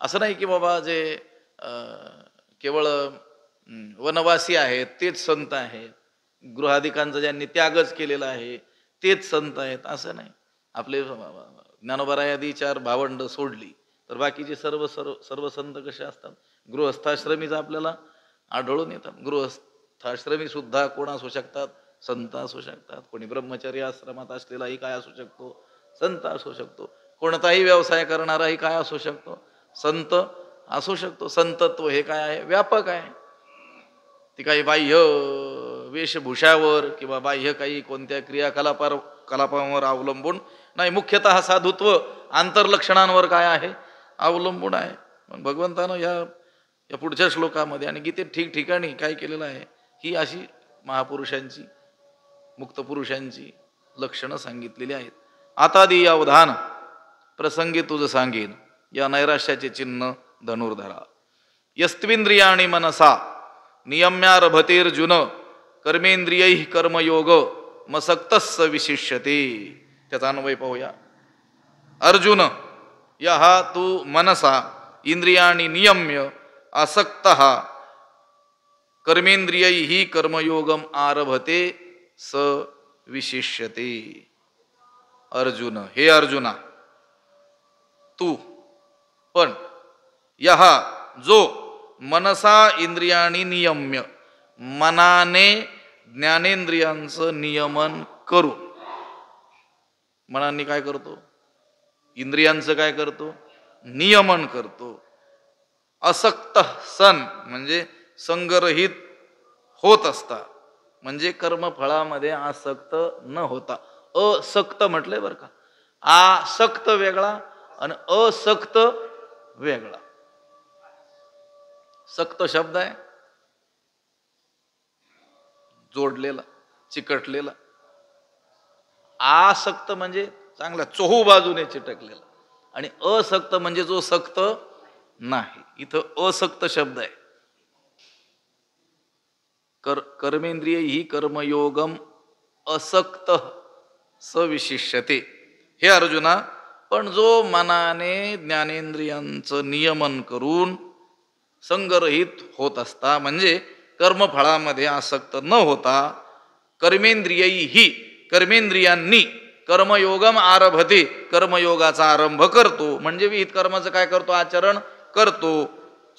असं नाही की बाबा जे केवळ वनवासी आहेत तेच संत आहेत, गृहाधिकांचा ज्यांनी त्यागच केलेला आहे तेच संत आहेत, असं नाही. आपले ज्ञानोबरायादी 4 भावंड सोडली तर बाकीचे सर्व संत कसे असतात, गृहस्थाश्रमीच आपल्याला आढळून येतात. गृहस्थाश्रमी सुद्धा कोण असू शकतात, संत असू शकतात, कोणी ब्रह्मचर्य आश्रमात असलेलाही काय असू शकतो, संत असू शकतो, कोणताही व्यवसाय करणाराही काय असू शकतो, संत असू शकतो. संतत्व हे काय आहे, व्यापक आहे. ती काही बाह्य वेशभूषावर किंवा बाह्य काही कोणत्या कलापांवर अवलंबून नाही, मुख्यतः साधुत्व आंतरलक्षणांवर काय आहे, अवलंबून आहे. मग भगवंतानं या पुढच्या श्लोकामध्ये आणि गीतेत ठिकठिकाणी काय केलेलं आहे, ही अशी महापुरुषांची, मुक्त पुरुषांची लक्षणं सांगितलेली आहेत. आता दी अवधान प्रसंगी तुझं सांगेन, या नैराश्याचे चिन्ह धनुर्धरा. यस्त्विंद्रियाणि मनसा नियम्यारभतेर्जुन कर्मेंद्रियै कर्मयोग मसक्तस्स विशिष्यते. त्याचा अन्वय पाहूया. अर्जुन, यः तू मनसा इंद्रियाणि नियम्य आसक्तः कर्मेंद्रियै कर्मयोगम आरभते स विशिष्यते. अर्जुन, हे अर्जुना, तू पण, यः जो मनसा इंद्रियाणी नियम्य, मनाने ज्ञानेंद्रियांचं नियमन करू. मनाने काय करतो, इंद्रियांचं काय करतो, नियमन करतो. असक्त सन म्हणजे संगरहित होत असता, म्हणजे कर्मफळामध्ये आसक्त न होता. असक्त म्हटलंय बरं का, आसक्त वेगळा आणि असक्त वेगळा. सक्त शब्द आहे जोडलेला, चिकटलेला. आसक्त म्हणजे चांगला चोहू बाजूने चिटकलेला, आणि असक्त म्हणजे जो सक्त नाही. इथं असक्त शब्द आहे. कर्मेंद्रिय ही कर्मयोगम असक्त सविशिष्यते. हे अर्जुना, पण जो मनाने ज्ञानेंद्रियांचं नियमन करून संगरहित होत असता, म्हणजे कर्मफळामध्ये आसक्त न होता, कर्मेंद्रियही कर्मेंद्रियांनी कर्मयोगम आरभते कर्मयोगाचा आरंभ करतो, म्हणजे विहित कर्माचं काय करतो, आचरण करतो.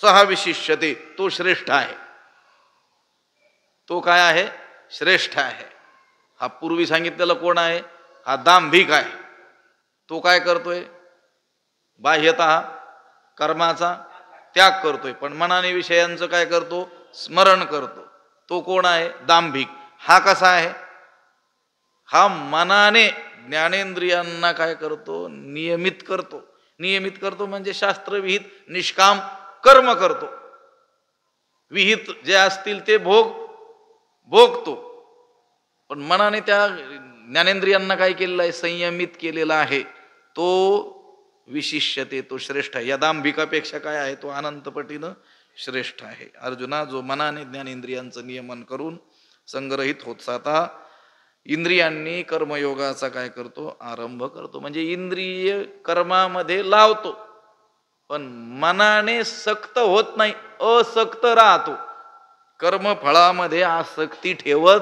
सहा विशिष्यते, तो श्रेष्ठ आहे. तो काय आहे, श्रेष्ठ आहे. हा पूर्वी सांगितलेला कोण आहे, हा दांभिक आहे. तो काय करतोय, बाह्यतः कर्माचा त्याग करतोय, पण मनाने विषयांचं काय करतो, स्मरण करतो. तो कोण आहे, दांभिक. हा कसा आहे, हा मनाने ज्ञानेंद्रियांना काय करतो, नियमित करतो. नियमित करतो म्हणजे शास्त्रविहित निष्काम कर्म करतो. विहित जे असतील ते भोगतो, पण मनाने त्या ज्ञानेंद्रियांना काय केलेलं आहे, संयमित केलेला आहे. तो विशिष्यते, तो श्रेष्ठ आहे. या दांभिकापेक्षा काय आहे, तो अनंतपटीनं श्रेष्ठ आहे. अर्जुना, जो मनाने ज्ञानेंद्रियांचं नियमन करून संग्रहित होत जाता इंद्रियांनी कर्मयोगाचा काय करतो, आरंभ करतो. म्हणजे इंद्रिय कर्मामध्ये लावतो, पण मनाने सक्त होत नाही, असक्त राहतो. कर्मफळामध्ये आसक्ती ठेवत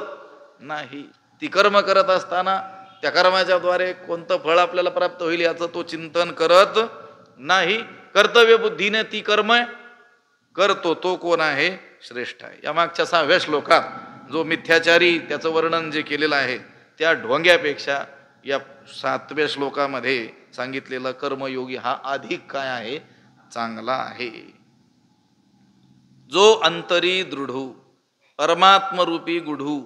नाही. ती कर्म करत असताना त्या कर्माच्या द्वारे कोणतं फळ आपल्याला प्राप्त होईल याचं तो चिंतन करत नाही. कर्तव्य बुद्धीने ती कर्म करतो. तो कोण आहे, श्रेष्ठ आहे. या मागच्या 6व्या श्लोकात जो मिथ्याचारी त्याचं वर्णन जे केलेलं आहे, त्या ढोंग्यापेक्षा या 7व्या श्लोकामध्ये सांगितलेला कर्मयोगी हा अधिक काय आहे, चांगला आहे. जो अंतरी दृढू परमात्मरूपी गुढू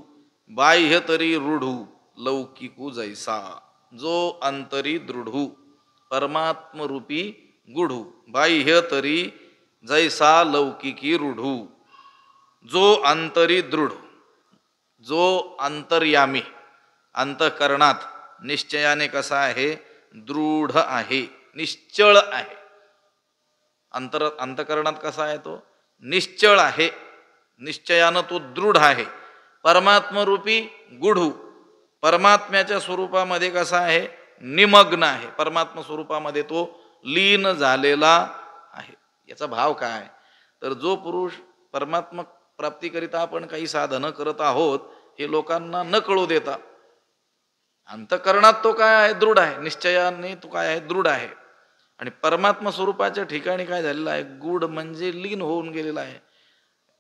बाह्य तरी रूढू लौकिकू जैसा. जो अंतरी दृढू परमात्मरूपी गुढू बाह्य तरी जैसा लौकिकी रूढू. जो अंतरी दृढ, जो अंतर्यामी, अंतःकरणात निश्चयाने कसा आहे, दृढ आहे, निश्चळ आहे. अंतःकरणात कसा आहे, तो निश्चळ आहे, निश्चयानं तो दृढ आहे. परमात्मरूपी गुढू, परमात्म्याच्या स्वरूपामध्ये कसा आहे, निमग्न आहे. परमात्मा स्वरूपामध्ये तो लीन झालेला आहे. याचा भाव काय, तर जो पुरुष परमात्मा प्राप्तीकरिता आपण काही साधनं करत आहोत, हे लोकांना न कळू देता अंतःकरणात तो काय आहे, दृढ आहे, निश्चयाने तो काय आहे, दृढ आहे. आणि परमात्मा स्वरूपाच्या ठिकाणी काय झालेलं आहे, गूढ म्हणजे लीन होऊन गेलेला आहे.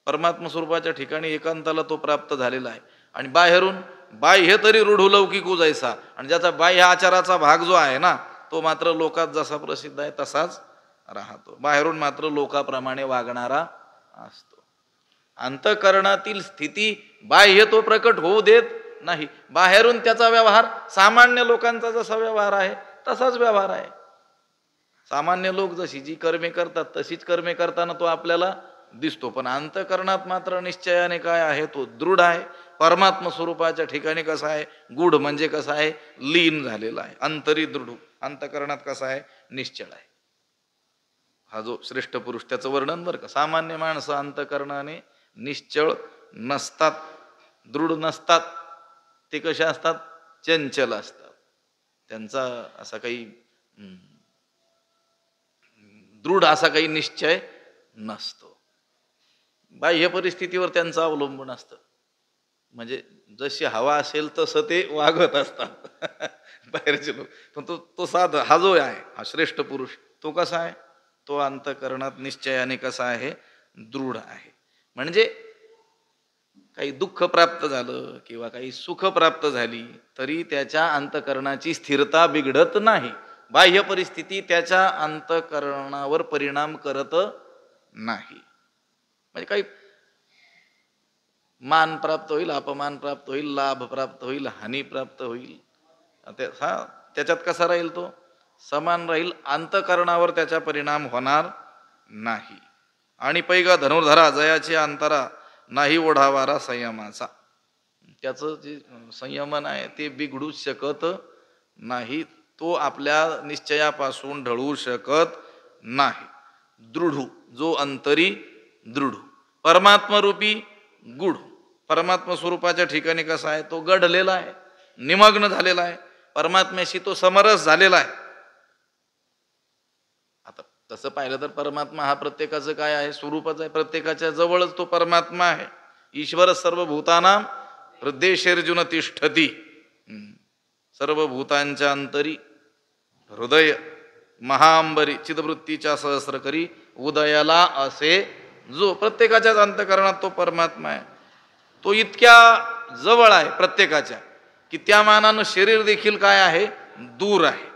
परमात्मा स्वरूपाच्या ठिकाणी एकांताला तो प्राप्त झालेला आहे. आणि बाहेरून बाह्य तरी रूढू लौकिक उजायसा, आणि ज्याचा बाह्य आचाराचा भाग जो आहे ना तो मात्र लोकात जसा प्रसिद्ध आहे तसाच राहतो, बाहेरून मात्र लोकाप्रमाणे वागणारा असतो. अंतःकरणातील स्थिती बाह्य तो प्रकट होऊ देत नाही. बाहेरून त्याचा व्यवहार सामान्य लोकांचा जसा व्यवहार आहे तसाच व्यवहार आहे. सामान्य लोक जशी जी कर्मे करतात तशीच कर्मे करताना तो आपल्याला दिसतो, पण अंतःकरणात मात्र निश्चयाने काय आहे, तो दृढ आहे. परमात्म स्वरूपाच्या ठिकाणी कसा आहे, गूढ म्हणजे कसा आहे, लीन झालेला आहे. अंतरी दृढ, अंतःकरणात कसा आहे, निश्चळ आहे. हा जो श्रेष्ठ पुरुष त्याचं वर्णन बरं का. सामान्य माणसं अंतःकरणाने निश्चळ नसतात, दृढ नसतात. ते कसे असतात, चंचल असतात. त्यांचा असा काही दृढ असा काही निश्चय नसतो. बाह्य परिस्थितीवर त्यांचं अवलंबून असतं. म्हणजे जशी हवा असेल तसं ते वागत असतात बाहेरचे लोक. पण तो साधा हा जो आहे, हा श्रेष्ठ पुरुष, तो कसा आहे, तो अंतःकरणात निश्चयाने कसा आहे, दृढ आहे. म्हणजे काही दुःख प्राप्त झालं किंवा काही सुख प्राप्त झाली तरी त्याच्या अंतःकरणाची स्थिरता बिघडत नाही. बाह्य परिस्थिती त्याच्या अंतःकरणावर परिणाम करत नाही. म्हणजे काही मान प्राप्त होईल, अपमान प्राप्त होईल, लाभ प्राप्त होईल, हानी प्राप्त होईल, त्याच्यात कसा राहील, तो समान राहील. अंतःकरणावर त्याचा परिणाम होणार नाही. आणि पैगा धनुर्धरा जयाची अंतरा नाही ओढावारा संयमाचा. त्याचं जे संयमन आहे ते बिघडू शकत नाही. तो आपल्या निश्चयापासून ढळू शकत नाही. दृढ, जो अंतरी दृढ, परमात्मरूपी गूढ, परमात्म स्वरूपाच्या ठिकाणी कसा आहे, तो गढलेला आहे, निमग्न झालेला आहे. परमात्म्याशी तो समरस झालेला आहे. आता तसं पाहिलं तर परमात्मा हा प्रत्येकाचं काय आहे, स्वरूपच आहे. प्रत्येकाच्या जवळच तो परमात्मा आहे. ईश्वर सर्वभूतानां हृदयेषर्जुन तिष्ठती. सर्व भूतांच्या अंतरी हृदय महांबरी चिदवृत्तीच्या सहस्र करी उदयाला असे जो. प्रत्येकाच्याच अंतःकरणात तो परमात्मा आहे. तो इतक्या जवळ आहे प्रत्येकाच्या की त्या मानानं शरीर देखील काय आहे, दूर आहे.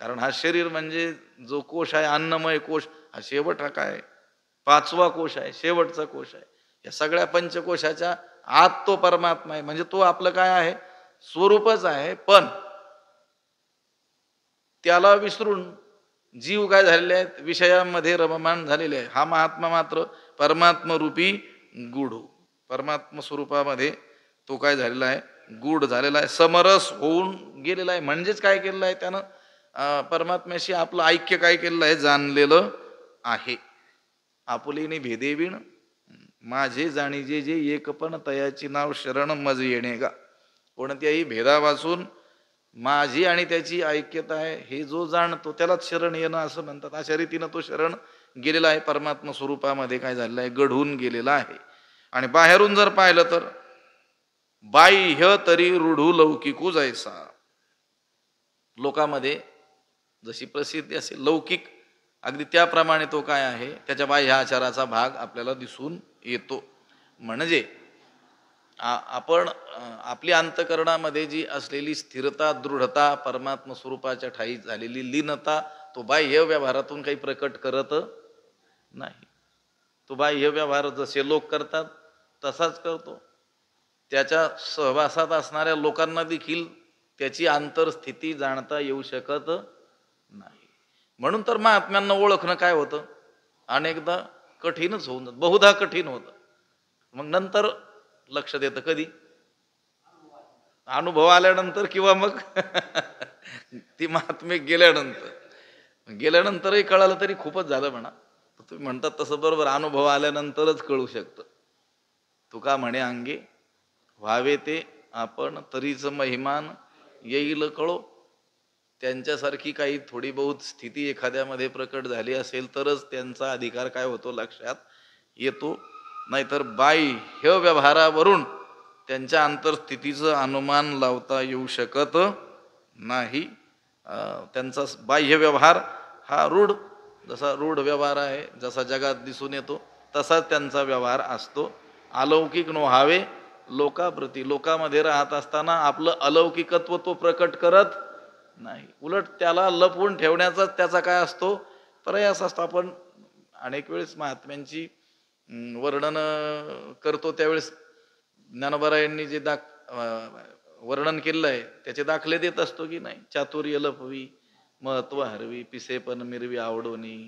कारण हा शरीर म्हणजे जो कोश आहे, अन्नमय कोश, हा शेवट हा काय, पाचवा कोश आहे, शेवटचा कोश आहे. या सगळ्या पंचकोशाच्या आत तो परमात्मा आहे. म्हणजे तो आपलं काय आहे, स्वरूपच आहे. पण त्याला विसरून जीव काय झालेले आहेत, विषयांमध्ये रममाण झालेले आहे. हा महात्मा मात्र परमात्मरूपी गूढ, परमात्म स्वरूपामध्ये तो काय झालेला आहे, गूढ झालेला आहे, समरस होऊन गेलेला आहे. म्हणजेच काय केलेलं आहे त्यानं, परमात्म्याशी आपलं ऐक्य काय केलेलं आहे, जाणलेलं आहे. आपुलेने भेदेविण माझे जाणीजे जे एकपण तयाची नाव शरण मज येणे गा. कोणत्याही भेदावाचून माझी आणि त्याची ऐक्यता आहे हे जो जाणतो त्यालाच शरण येणं असं म्हणतात. अशा रीतीनं तो शरण गेलेला आहे, परमात्मा स्वरूपामध्ये काय झालेला आहे, गढून गेलेला आहे. आणि बाहेरून जर पाहिलं तर बाह्य तरी रूढू लौकिकू जैसा. लोकांमध्ये जशी प्रसिद्धी असेल लौकिक, अगदी त्याप्रमाणे तो काय आहे, त्याच्या बाह्य आचाराचा भाग आपल्याला दिसून येतो. म्हणजे आपण आपल्या अंतःकरणामध्ये जी असलेली स्थिरता, दृढता, परमात्म स्वरूपाच्या ठाई झालेली लीनता, तो बाह्य व्यवहारातून काही प्रकट करत नाही. तो बाह्य व्यवहार जसे लोक करतात तसाच करतो. त्याच्या सहवासात असणाऱ्या लोकांना देखील त्याची आंतरस्थिती जाणता येऊ शकत नाही. म्हणून तर महात्म्यांना ओळखणं काय होतं, अनेकदा कठीणच होऊन जातं, बहुधा कठीण होतं. मग नंतर लक्ष देतं, कधी अनुभव आल्यानंतर किंवा मग ती महात्मे गेल्यानंतरही कळालं तरी खूपच झालं म्हणा. तुम्ही म्हणतात तसं बरोबर, अनुभव आल्यानंतरच कळू शकतं. तुका म्हणे अंगे व्हावे ते आपण तरीच महिमान येईल कळो. त्यांच्यासारखी काही थोडी बहुत स्थिती एखाद्यामध्ये प्रकट झाली असेल तरच त्यांचा अधिकार काय होतो, लक्षात येतो. नाहीतर बाह्य व्यवहारावरून त्यांच्या अंतरस्थितीचं अनुमान लावता येऊ शकत नाही. त्यांचा बाह्य व्यवहार हा रूढ, जसा रूढ व्यवहार आहे, जसा जगात दिसून येतो तसाच त्यांचा व्यवहार असतो. अलौकिक नोहावे लोकाप्रती, लोकामध्ये राहत असताना आपलं अलौकिकत्व तो प्रकट करत नाही, उलट त्याला लपवून ठेवण्याचा त्याचा काय असतो, प्रयास असतो. आपण अनेक वेळेस महात्म्यांची वर्णन करतो त्यावेळेस ज्ञानोबारायांनी जे वर्णन केलेलं आहे त्याचे दाखले देत असतो की नाही. चातुर्य लपवी, महत्व हरवी, पिसेपण मिरवी आवडोनी,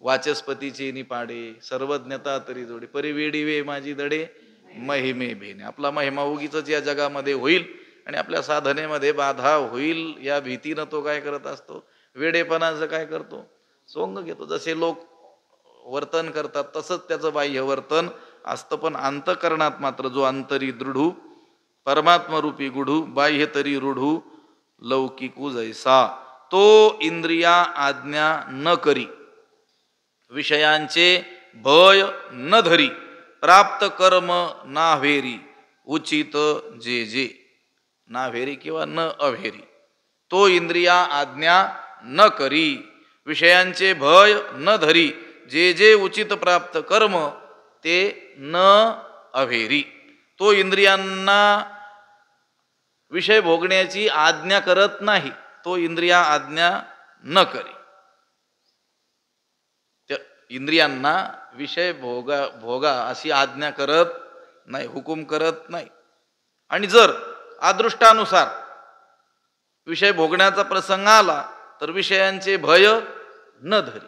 वाचस्पतीचे निपाडे, सर्वज्ञता तरी जोडे, परिवेडी वे माझी दडे, महिमे भेने. आपला महिमा उगीच या जगामध्ये होईल आणि आपल्या साधनेमध्ये बाधा होईल या भीतीनं तो काय करत असतो, वेडेपणाचं काय करतो, सोंग घेतो. जसे लोक वर्तन करतात तसंच त्याचं बाह्य वर्तन असतं, पण अंतकरणात मात्र जो अंतरी दृढू परमात्मरूपी गुढू, बाह्य तरी रूढू लौकिकू जैसा, तो इंद्रिया आज्ञा न करी, विषयांचे भय न धरी, प्राप्त कर्म नाव्हेरी, उचित जे जे. नाव्हेरी किंवा न अव्हेरी. तो इंद्रिया आज्ञा न करी, विषयांचे भय न धरी, जे जे उचित प्राप्त कर्म ते न अव्हेरी. तो इंद्रियांना विषय भोगण्याची आज्ञा करत नाही, तो इंद्रिया आज्ञा न करी. त्या इंद्रियांना विषय भोगा अशी आज्ञा करत नाही, हुकूम करत नाही. आणि जर अदृष्टानुसार विषय भोगण्याचा प्रसंग आला तर विषयांचे भय न धरी,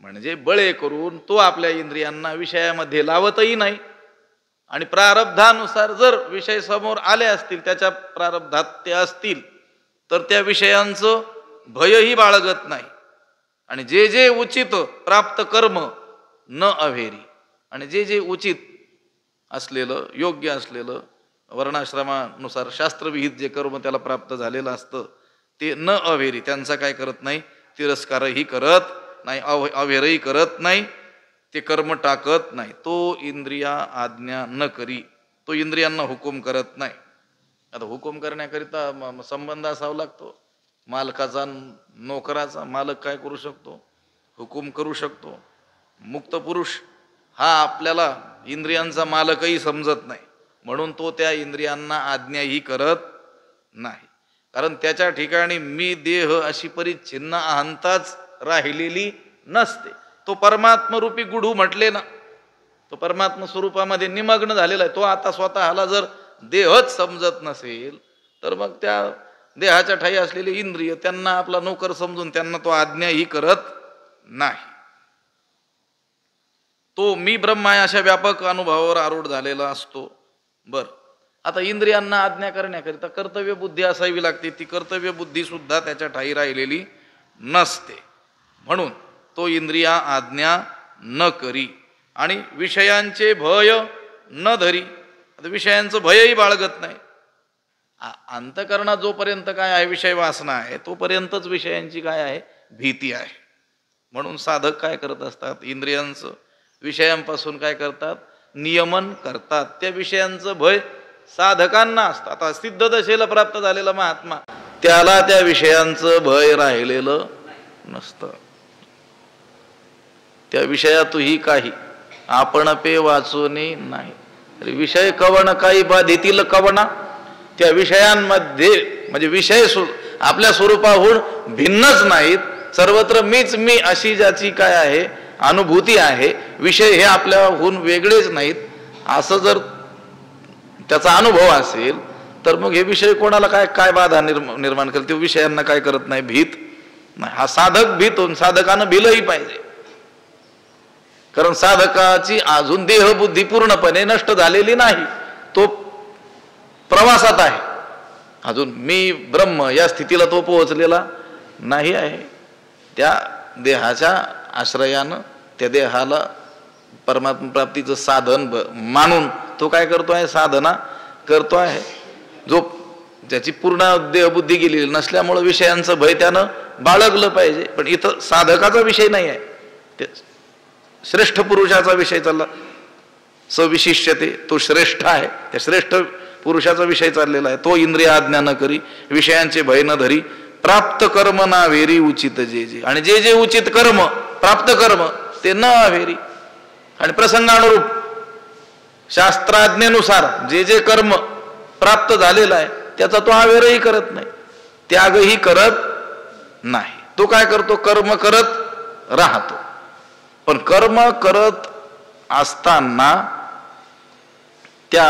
म्हणजे बळे करून तो आपल्या इंद्रियांना विषयामध्ये लावतही नाही. आणि प्रारब्धानुसार जर विषय समोर आले असतील, त्याच्या प्रारब्धात ते असतील, तर त्या विषयांचं भयही बाळगत नाही. आणि जे जे उचित प्राप्त कर्म न अव्हेरी, आणि जे जे उचित असलेलं, योग्य असलेलं, वर्णाश्रमानुसार शास्त्रविहित जे कर्म त्याला प्राप्त झालेलं असतं ते न अव्हेरी, त्यांचा काय करत नाही, तिरस्कारही करत नाही, अव्हेरही करत नाही, ते कर्म टाकत नाही. तो इंद्रिया आज्ञा न करी, तो इंद्रियांना हुकूम करत नाही. आता हुकूम करण्याकरिता संबंध असावा लागतो मालकाचा नोकराचा. मालक काय करू शकतो, हुकूम करू शकतो. मुक्त पुरुष हा आपल्याला इंद्रियांचा मालकही समजत नाही, म्हणून तो त्या इंद्रियांना आज्ञाही करत नाही. कारण त्याच्या ठिकाणी मी देह अशी परिच्छिन्न अहंताच राहिलेली नसते. तो परमात्मरूपी गुढू म्हटले ना, तो परमात्म स्वरूपामध्ये निमग्न झालेला आहे. तो आता स्वतःला जर देहच समजत नसेल तर मग त्या देहाच्या ठाई असलेले इंद्रिय त्यांना आपला नोकर समजून त्यांना तो आज्ञाही करत नाही. तो मी ब्रह्म आहे अशा व्यापक अनुभवावर आरूढ झालेला असतो. बर, आता इंद्रियांना आज्ञा करण्याकरिता कर्तव्य बुद्धी असावी लागते. ती कर्तव्य बुद्धी सुद्धा त्याच्या ठाई राहिलेली नसते, म्हणून तो इंद्रिया आज्ञा न करी. आणि विषयांचे भय न धरी, आता विषयांचं भयही बाळगत नाही. अंतकरणात जोपर्यंत काय आहे, विषय वासना आहे, तोपर्यंतच विषयांची काय आहे, भीती आहे. म्हणून साधक काय करत असतात, इंद्रियांचं विषयांपासून काय करतात, नियमन करतात. त्या विषयांचं भय साधकांना असतं. आता सिद्ध दशेला प्राप्त झालेला महात्मा, त्याला त्या विषयांचं भय राहिलेलं नसतं. त्या विषयातही काही आपण पे वाचूनी नाही. विषय कवण काही बाधितील कवणा, त्या विषयांमध्ये म्हणजे विषय आपल्या स्वरूपाहून भिन्नच नाहीत. सर्वत्र मीच मी अशी ज्याची काय आहे अनुभूती आहे. विषय हे आपल्याहून वेगळेच नाहीत असं जर त्याचा अनुभव असेल तर मग हे विषय कोणाला काय काय बाधा निर्माण करते, विषयांना काय करत नाही, भीत नाही. हा साधक भीत होऊन साधकानं भिलही पाहिजे. कारण साधकाची अजून देहबुद्धी पूर्णपणे नष्ट झालेली नाही, तो प्रवासात आहे. अजून मी ब्रह्म या स्थितीला तो पोहोचलेला नाही आहे. त्या देहाच्या आश्रयानं त्या देहाला परमात्मा प्राप्तीचं साधन मानून तो काय करतो आहे, साधना करतो आहे. जो ज्याची पूर्ण देहबुद्धी गेलेली नसल्यामुळं विषयांचं भय त्यानं बाळगलं पाहिजे. पण इथं साधकाचा विषय नाही आहे, ते श्रेष्ठ पुरुषाचा विषय चालला. सविशिष्यते, तो श्रेष्ठ आहे, त्या श्रेष्ठ पुरुषाचा विषय चाललेला आहे. तो इंद्रिय आज्ञा न करी, विषयांचे भय न धरी, प्राप्त कर्म ना वेरी उचित जे जे. आणि जे जे उचित कर्म प्राप्त कर्म ते न अवेरी. आणि प्रसंगानुरूप शास्त्राज्ञेनुसार जे जे कर्म प्राप्त झालेलं आहे त्याचा तो आवेरही करत नाही, त्यागही करत नाही. तो काय करतो? कर्म करत राहतो. पण कर्म करत असताना त्या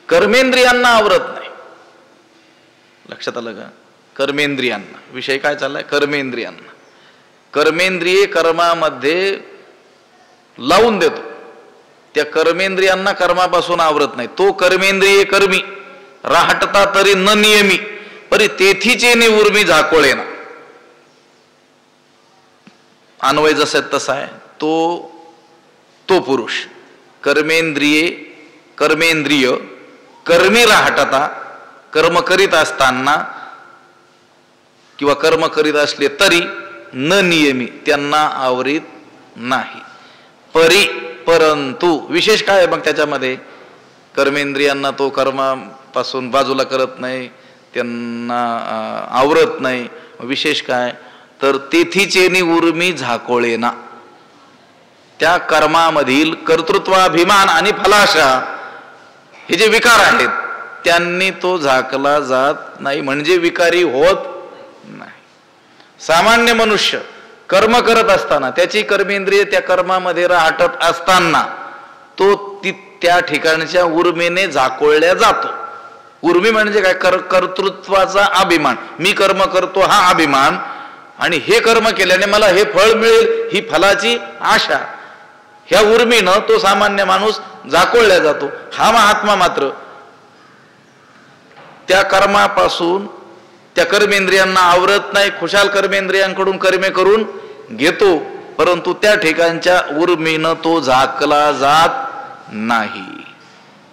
कर्मेंद्रियांना आवरत नाही. लक्षात आलं का? कर्मेंद्रियांना विषय काय चाललाय? कर्मेंद्रियांना. कर्मेंद्रिये कर्मामध्ये लावून देतो, त्या कर्मेंद्रियांना कर्मापासून आवरत नाही. तो कर्मेंद्रिये कर्मी राहटता तरी न नियमी, परी तेथीचे नि उर्मी झाकोळेना. अन्वय जसा तसा आहे. तो पुरुष कर्मेंद्रिय कर्मी राहटता, कर्म करीत असताना किंवा कर्म करीत असले तरी न नियमी, त्यांना आवरीत नाही. परंतु विशेष काय आहे मग त्याच्यामध्ये? कर्मेंद्रियांना तो कर्मापासून बाजूला करत नाही, त्यांना आवरत नाही. विशेष काय तर तेथीचे नि उर्मी झाकोळेना. त्या कर्मामधील कर्तृत्वाभिमान आणि फलाशा हे जे विकार आहेत त्यांनी तो झाकला जात नाही, म्हणजे विकारी होत नाही. सामान्य मनुष्य कर्म करत असताना त्याची कर्मेंद्रिय त्या कर्मामध्ये राहटत असताना तो त्या ठिकाणच्या उर्मीने झाकोळल्या जातो. उर्मी म्हणजे काय? कर्तृत्वाचा अभिमान. मी कर्म करतो हा अभिमान, आणि हे कर्म केल्याने मला हे फळ मिळेल ही फलाची आशा, ह्या उर्मीनं तो सामान्य माणूस झाकोळल्या जातो. हा महात्मा मात्र त्या कर्मापासून त्या कर्मेंद्रियांना आवरत नाही, खुशाल कर्मेंद्रियांकडून कर्मे करून घेतो, परंतु त्या ठिकाणच्या उर्मीनं तो झाकला जात नाही.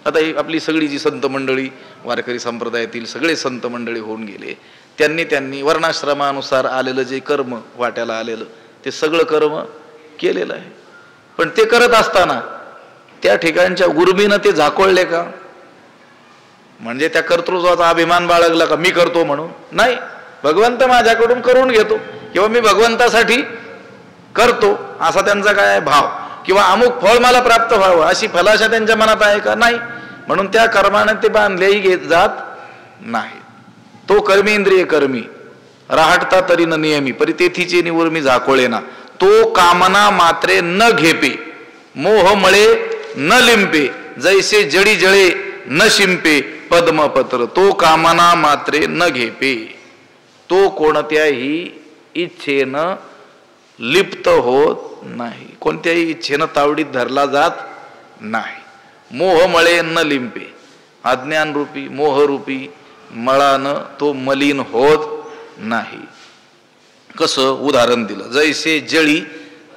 आता ही आपली सगळी जी संत मंडळी, वारकरी संप्रदायातील सगळे संत मंडळी होऊन गेले, त्यांनी वर्णाश्रमानुसार आलेलं जे कर्म वाट्याला आलेलं ते सगळं कर्म केलेलं आहे. पण ते करत असताना त्या ठिकाणच्या उर्मीनं ते झाकोळले का? म्हणजे त्या कर्तृत्वाचा अभिमान बाळगला का मी करतो म्हणून? नाही. भगवंत माझ्याकडून करून घेतो किंवा मी भगवंतासाठी करतो असा त्यांचा काय आहे भाव, किंवा अमुक फळ मला प्राप्त व्हावं अशी फलाशा त्यांच्या मनात आहे का? नाही. म्हणून त्या कर्माने ते बांधलेही जात नाही. तो कर्मेंद्रिय कर्मी राहटता तरी न नियमी, परितेथीचे नि उर्मी झाकोळेना. तो कामना मात्रे न घेपे, मोह मळे न लिंपे, जैसे जडी जळे न शिंपे पद्मपत्र. तो कामना मात्रे न घेपे, तो कोणत्याही इच्छेनं लिप्त होत नाही, कोणत्याही इच्छेनं तावडीत धरला जात नाही. मोह मळे न लिंपे, अज्ञान रूपी मोहरूपी मळानं तो मलिन होत नाही. कसं? उदाहरण दिलं. जैसे जळी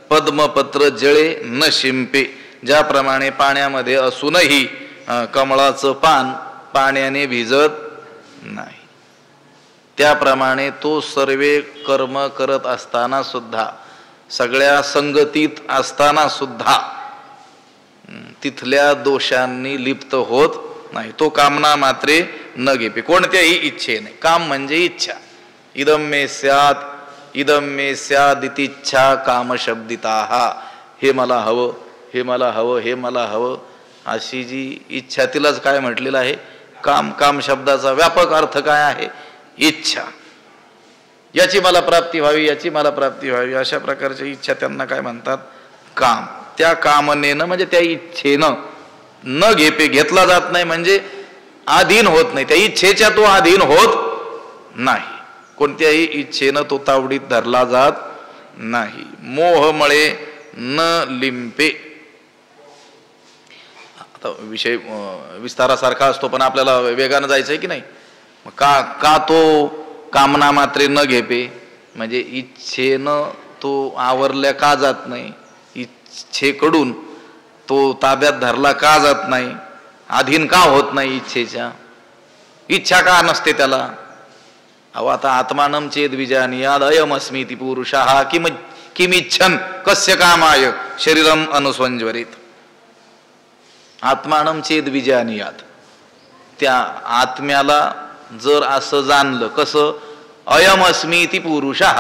पद्मपत्र जळे न शिंपे, ज्याप्रमाणे पाण्यामध्ये असूनही कमळाचं पान पाण्याने भिजत नाही, त्याप्रमाणे तो सर्वे कर्म करत असताना सुद्धा, सगळ्या संगतीत असताना सुद्धा तिथल्या दोषांनी लिप्त होत नाही. तो कामना मात्रे न घेपे, कोणत्याही इच्छेने. काम म्हणजे इच्छा. इदम मे स्याद इच्छा कामशब्दिताः. हे मला हवं, हे मला हवं, हे मला हवं अशी जी इच्छा, तिलाच काय म्हटलेलं आहे? काम. काम शब्दाचा व्यापक अर्थ काय आहे? इच्छा. याची मला प्राप्ती व्हावी, याची मला प्राप्ती व्हावी, अशा प्रकारची इच्छा त्यांना काय म्हणतात? काम. त्या कामनेनं म्हणजे त्या इच्छेनं न घेपे, घेतला जात नाही म्हणजे अधीन होत नाही, त्या इच्छेच्या तो अधीन होत नाही, कोणत्याही इच्छेनं तो तावडीत धरला जात नाही. मोहमळे न लिंपे. आता विषय विस्तारासारखा असतो पण आपल्याला वेगानं जायचंय की नाही. का तो कामना मात्रे न घेपे म्हणजे इच्छेनं तो आवरल्या का जात नाही, इच्छेकडून तो ताब्यात धरला का जात नाही, अधीन का होत नाही इच्छेच्या, इच्छा का नसते त्याला. अहो आता आत्मानं चेद विजानीयाद अयमस्मीति पुरुषः किमिच्छन् कस्य कामाय शरीरम अनुस्वंज्वरित. आत्मानं चेद विजानीयाद, त्या आत्म्याला जर असं जाणलं, कसं? अयमस्मीति पुरुषः,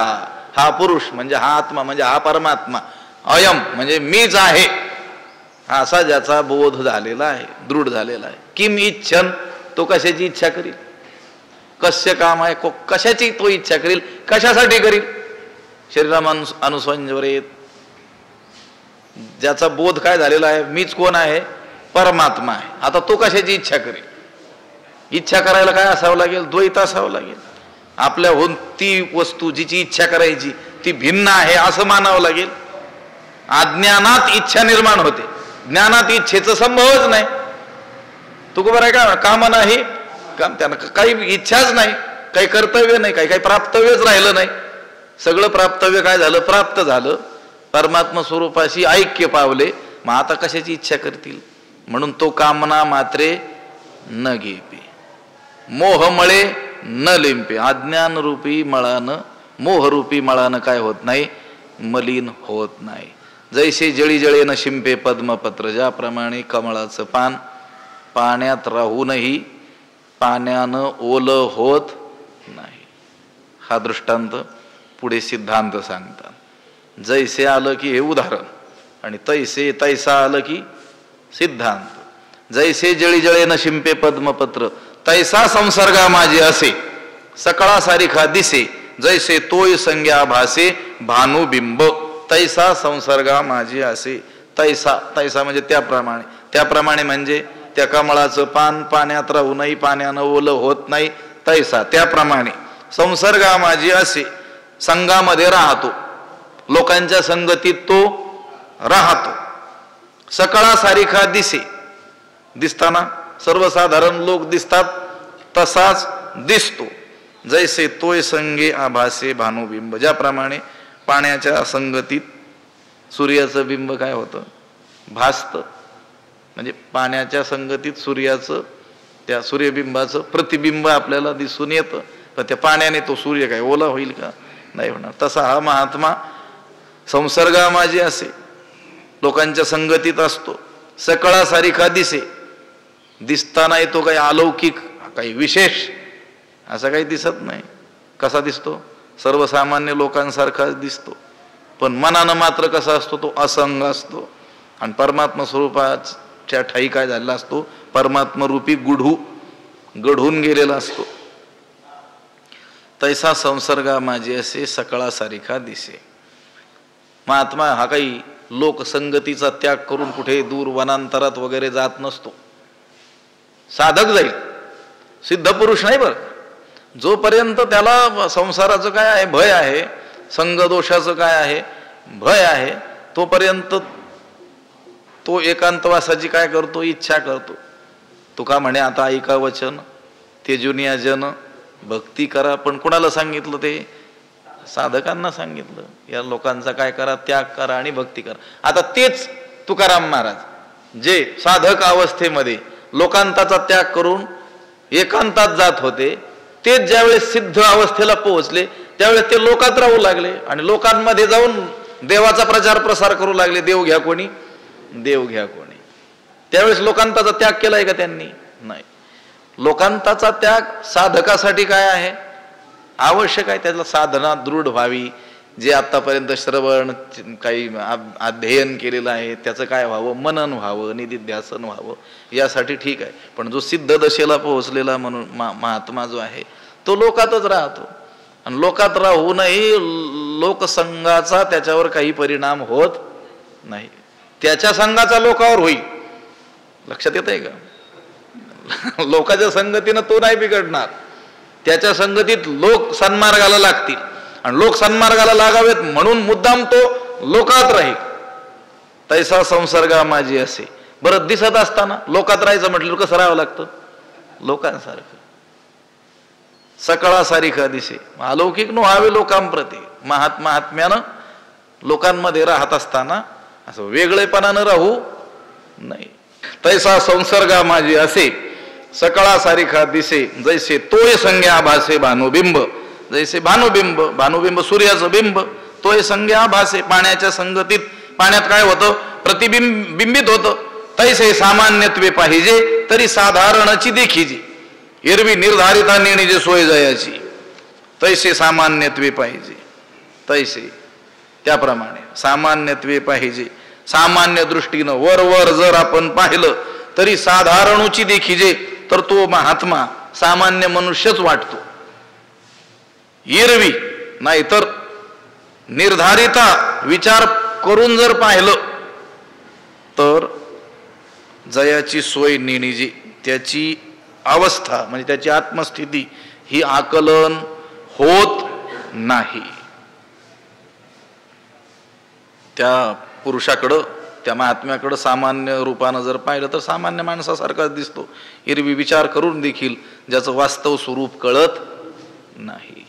हा पुरुष म्हणजे हा आत्मा म्हणजे हा परमात्मा, अयम म्हणजे मीच आहे असा ज्याचा बोध झालेला आहे, दृढ झालेला आहे. किम इच्छन, तो कशाची इच्छा करील, कस्य काम आहे, कशाची तो इच्छा करील, कशासाठी करील, शरीरानुसंजरेत. ज्याचा बोध काय झालेला आहे, मीच कोण आहे, परमात्मा आहे. आता तो कशाची इच्छा करेल, इच्छा करायला काय असावं लागेल, द्वैत असावं लागेल. आपल्याहून ती वस्तू जिची इच्छा करायची ती भिन्न आहे असं मानावं लागेल. अज्ञानात इच्छा निर्माण होते, ज्ञानात इच्छेचा संभवच नाही. तुकोबर आहे का, काम नाही, काम त्यांना काही इच्छाच नाही, काही कर्तव्य नाही, काही प्राप्तव्यच राहिलं नाही. सगळं प्राप्तव्य काय झालं, प्राप्त झालं, परमात्मा स्वरूपाशी ऐक्य पावले. मग आता कशाची इच्छा करतील. म्हणून तो कामना मात्रे न घेपे, मोहमळे न लिंपे. अज्ञान रूपी मळानं, मोहरूपी मळानं काय होत नाही, मलिन होत नाही. जैसे जळी जळे न शिंपे पद्मपत्र, ज्याप्रमाणे कमळाचं पान पाण्यात राहूनही पाण्यानं ओलं होत नाही. हा दृष्टांत पुढे सिद्धांत सांगतात. जैसे आलं की हे उदाहरण, आणि तैसे तैसा आलं की सिद्धांत. जैसे जळी जळे न शिंपे पद्मपत्र, तैसा संसर्गा माझे असे, सकळा सारिखा दिसे, जैसे तोय संज्ञा भासे भानुबिंब. तैसा संसर्गा माझे असे, तैसा, तैसा म्हणजे त्याप्रमाणे, त्याप्रमाणे म्हणजे त्या कमळाचं पान पाण्यात राहूनही पाण्यानं ओलं होत नाही, तैसा त्याप्रमाणे. संसर्गा माझे असे, संघामध्ये राहतो, लोकांच्या संगतीत तो राहतो. सकळा सारिखा दिसे, दिसताना सर्वसाधारण लोक दिसतात तसाच दिसतो. जैसे तोय संगे आभासे भानुबिंब, ज्याप्रमाणे पाण्याच्या संगतीत सूर्याचं बिंब काय होतं, भासतं. म्हणजे पाण्याच्या संगतीत सूर्याचं, त्या सूर्यबिंबाचं प्रतिबिंब आपल्याला दिसून येतं. पण त्या पाण्याने तो सूर्य काय ओला होईल का, नाही होणार. तसा हा महात्मा संसर्गा माझे असे, लोकांच्या संगतीत असतो. सकळा सारिखा दिसे, दिसताना तो काही अलौकिक, काही विशेष असं काही दिसत नाही. कसा दिसतो, सर्वसामान्य लोकांसारखाच दिसतो. पण मनानं मात्र कसा असतो, तो असंग असतो. आणि परमात्मा स्वरूपाच्या ठाई काय झालेला असतो, परमात्मा रूपी गढून गेलेला असतो. तैसा संसर्गा माझे असे, सकळा सारिखा दिसे. महात्मा हा काही लोकसंगतीचा त्याग करून कुठे दूर वनांतरात वगैरे जात नसतो. साधक जाईल, सिद्ध पुरुष नाही बरं. जोपर्यंत त्याला संसाराचं काय आहे भय आहे, संगदोषाचं काय आहे भय आहे, तोपर्यंत तो एकांतवासाची काय करतो, इच्छा करतो. तुका म्हणे आता ऐका वचन, ते जुनिया जन भक्ती करा. पण कुणाला सांगितलं, ते साधकांना सांगितलं. या लोकांचा काय करा, त्याग करा आणि भक्ती करा. आता तेच तुकाराम महाराज जे साधक अवस्थेमध्ये लोकांताचा त्याग करून एकांतात जात होते, तेच ज्यावेळेस सिद्ध अवस्थेला पोहोचले त्यावेळेस ते लोकात राहू लागले आणि लोकांमध्ये जाऊन देवाचा प्रचार प्रसार करू लागले. देव घ्या कोणी, देव घ्या कोणी. त्यावेळेस लोकांताचा त्याग केलाय का त्यांनी, नाही. लोकांताचा त्याग साधकासाठी काय आहे, आवश्यक आहे. त्याला साधना दृढ व्हावी. जे आतापर्यंत श्रवण काही अध्ययन केलेलं आहे त्याचं काय व्हावं, मनन व्हावं, निधिध्यासन व्हावं, यासाठी ठीक आहे. पण जो सिद्ध दशेला पोहोचलेला म्हणून महात्मा जो आहे तो लोकातच राहतो. आणि लोकात राहूनही लोकसंघाचा त्याच्यावर काही परिणाम होत नाही. त्याच्या संघाचा लोकावर होईल. लक्षात येत आहे का, लोकांच्या संगतीनं तो नाही बिघडणार. त्याच्या संगतीत लोक सन्मार्गाला लागतील आणि लोक सन्मार्गाला लागावेत म्हणून मुद्दाम तो लोकात राहील. तैसा संसर्गा माझी असे. बरं, दिसत असताना लोकात राहायचं म्हटलं कसं राहावं लागतं, लोकांसारखं. सकळा सारिखा दिसे, अलौकिक नो व्हावे लोकांप्रती. महात्म्यानं लोकांमध्ये राहत असताना असं वेगळेपणानं राहू नाही. तैसा संसर्गा माझी असे, सकळा सारिखा दिसे, जैसे तोय संज्ञा भासे भानुबिंब. जैसे भानुबिंब, भानुबिंब सूर्याचं बिंब, तोय संज्ञा भासे, पाण्याच्या संगतीत पाण्यात काय होतं, प्रतिबिंबित होतं. तैसे सामान्यत्वे पाहिजे तरी साधारणची देखीजी, एरवी निर्धारिता नेणीचे सोय जयाची. तैसे सामान्यत्वे पाहिजे, तैसे त्याप्रमाणे सामान्यत्वे पाहिजे. सामान्य दृष्टीनं वर जर आपण पाहिलं तरी साधारणूची देखीजे तर तो महात्मा सामान्य मनुष्यच वाटतो. एरवी नाहीतर निर्धारिता विचार करून जर पाहिलं तर जयाची सोय नेणीजी त्याची अवस्था म्हणजे त्याची आत्मस्थिती ही आकलन होत नाही. त्या पुरुषाकडं त्या महात्म्याकडं सामान्य रूपानं जर पाहिलं तर सामान्य माणसासारखाच दिसतो. एरवी विचार करून देखील ज्याचं वास्तव स्वरूप कळत नाही.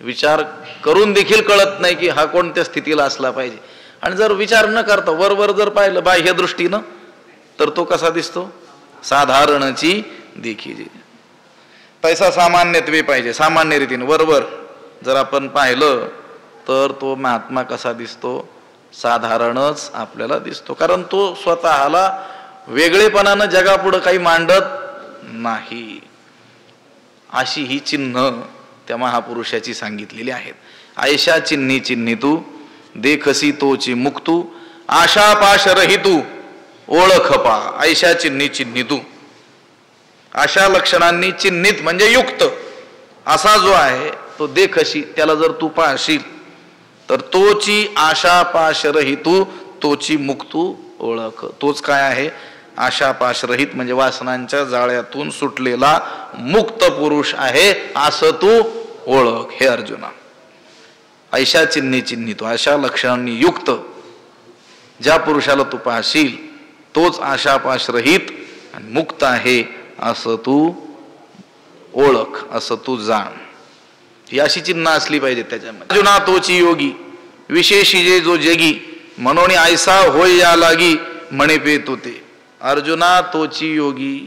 विचार करून देखील कळत नाही की हा कोणत्या स्थितीला असला पाहिजे. आणि जर विचार न करता वर जर पाहिलं बाह्य दृष्टीनं तर तो कसा दिसतो? साधारणची देखील. तैसा सामान्यत्वे पाहिजे. सामान्य रीतीने वर जर आपण पाहिलं तर तो महात्मा कसा दिसतो? साधारणच आपल्याला दिसतो. कारण तो स्वतःला वेगळेपणानं जगापुढं काही मांडत नाही. अशी ही चिन्ह त्या महापुरुषाची सांगितलेली आहेत. आयशा चिन्ही चिन्हितू देखसी तोची मुक्तू आशा पाश रहितू ओळख पा. आयशा चिन्ही चिन्हितू अशा लक्षणांनी चिन्हित म्हणजे युक्त असा जो आहे तो देखशी त्याला जर तू पाहशील तर तोची आशा पाश रहितू तोची मुक्तू ओळख. तोच काय आहे? आशा पाश रहित म्हणजे वासनांच्या जाळ्यातून सुटलेला मुक्त पुरुष आहे असं तू ओळख. हे अर्जुना ऐशा चिन्ही चिन्हितो अशा लक्षणांनी युक्त ज्या पुरुषाला तू पाहशील तोच आशापाश रहित आणि मुक्त आहे असं तू ओळख, असं तू जाण. ही अशी चिन्ह असली पाहिजे त्याच्यामध्ये. अर्जुना तोची योगी विशेषी जे जो जगी म्हणून ऐसा होय या लागी म्हणे पे तो ते. अर्जुना तोची योगी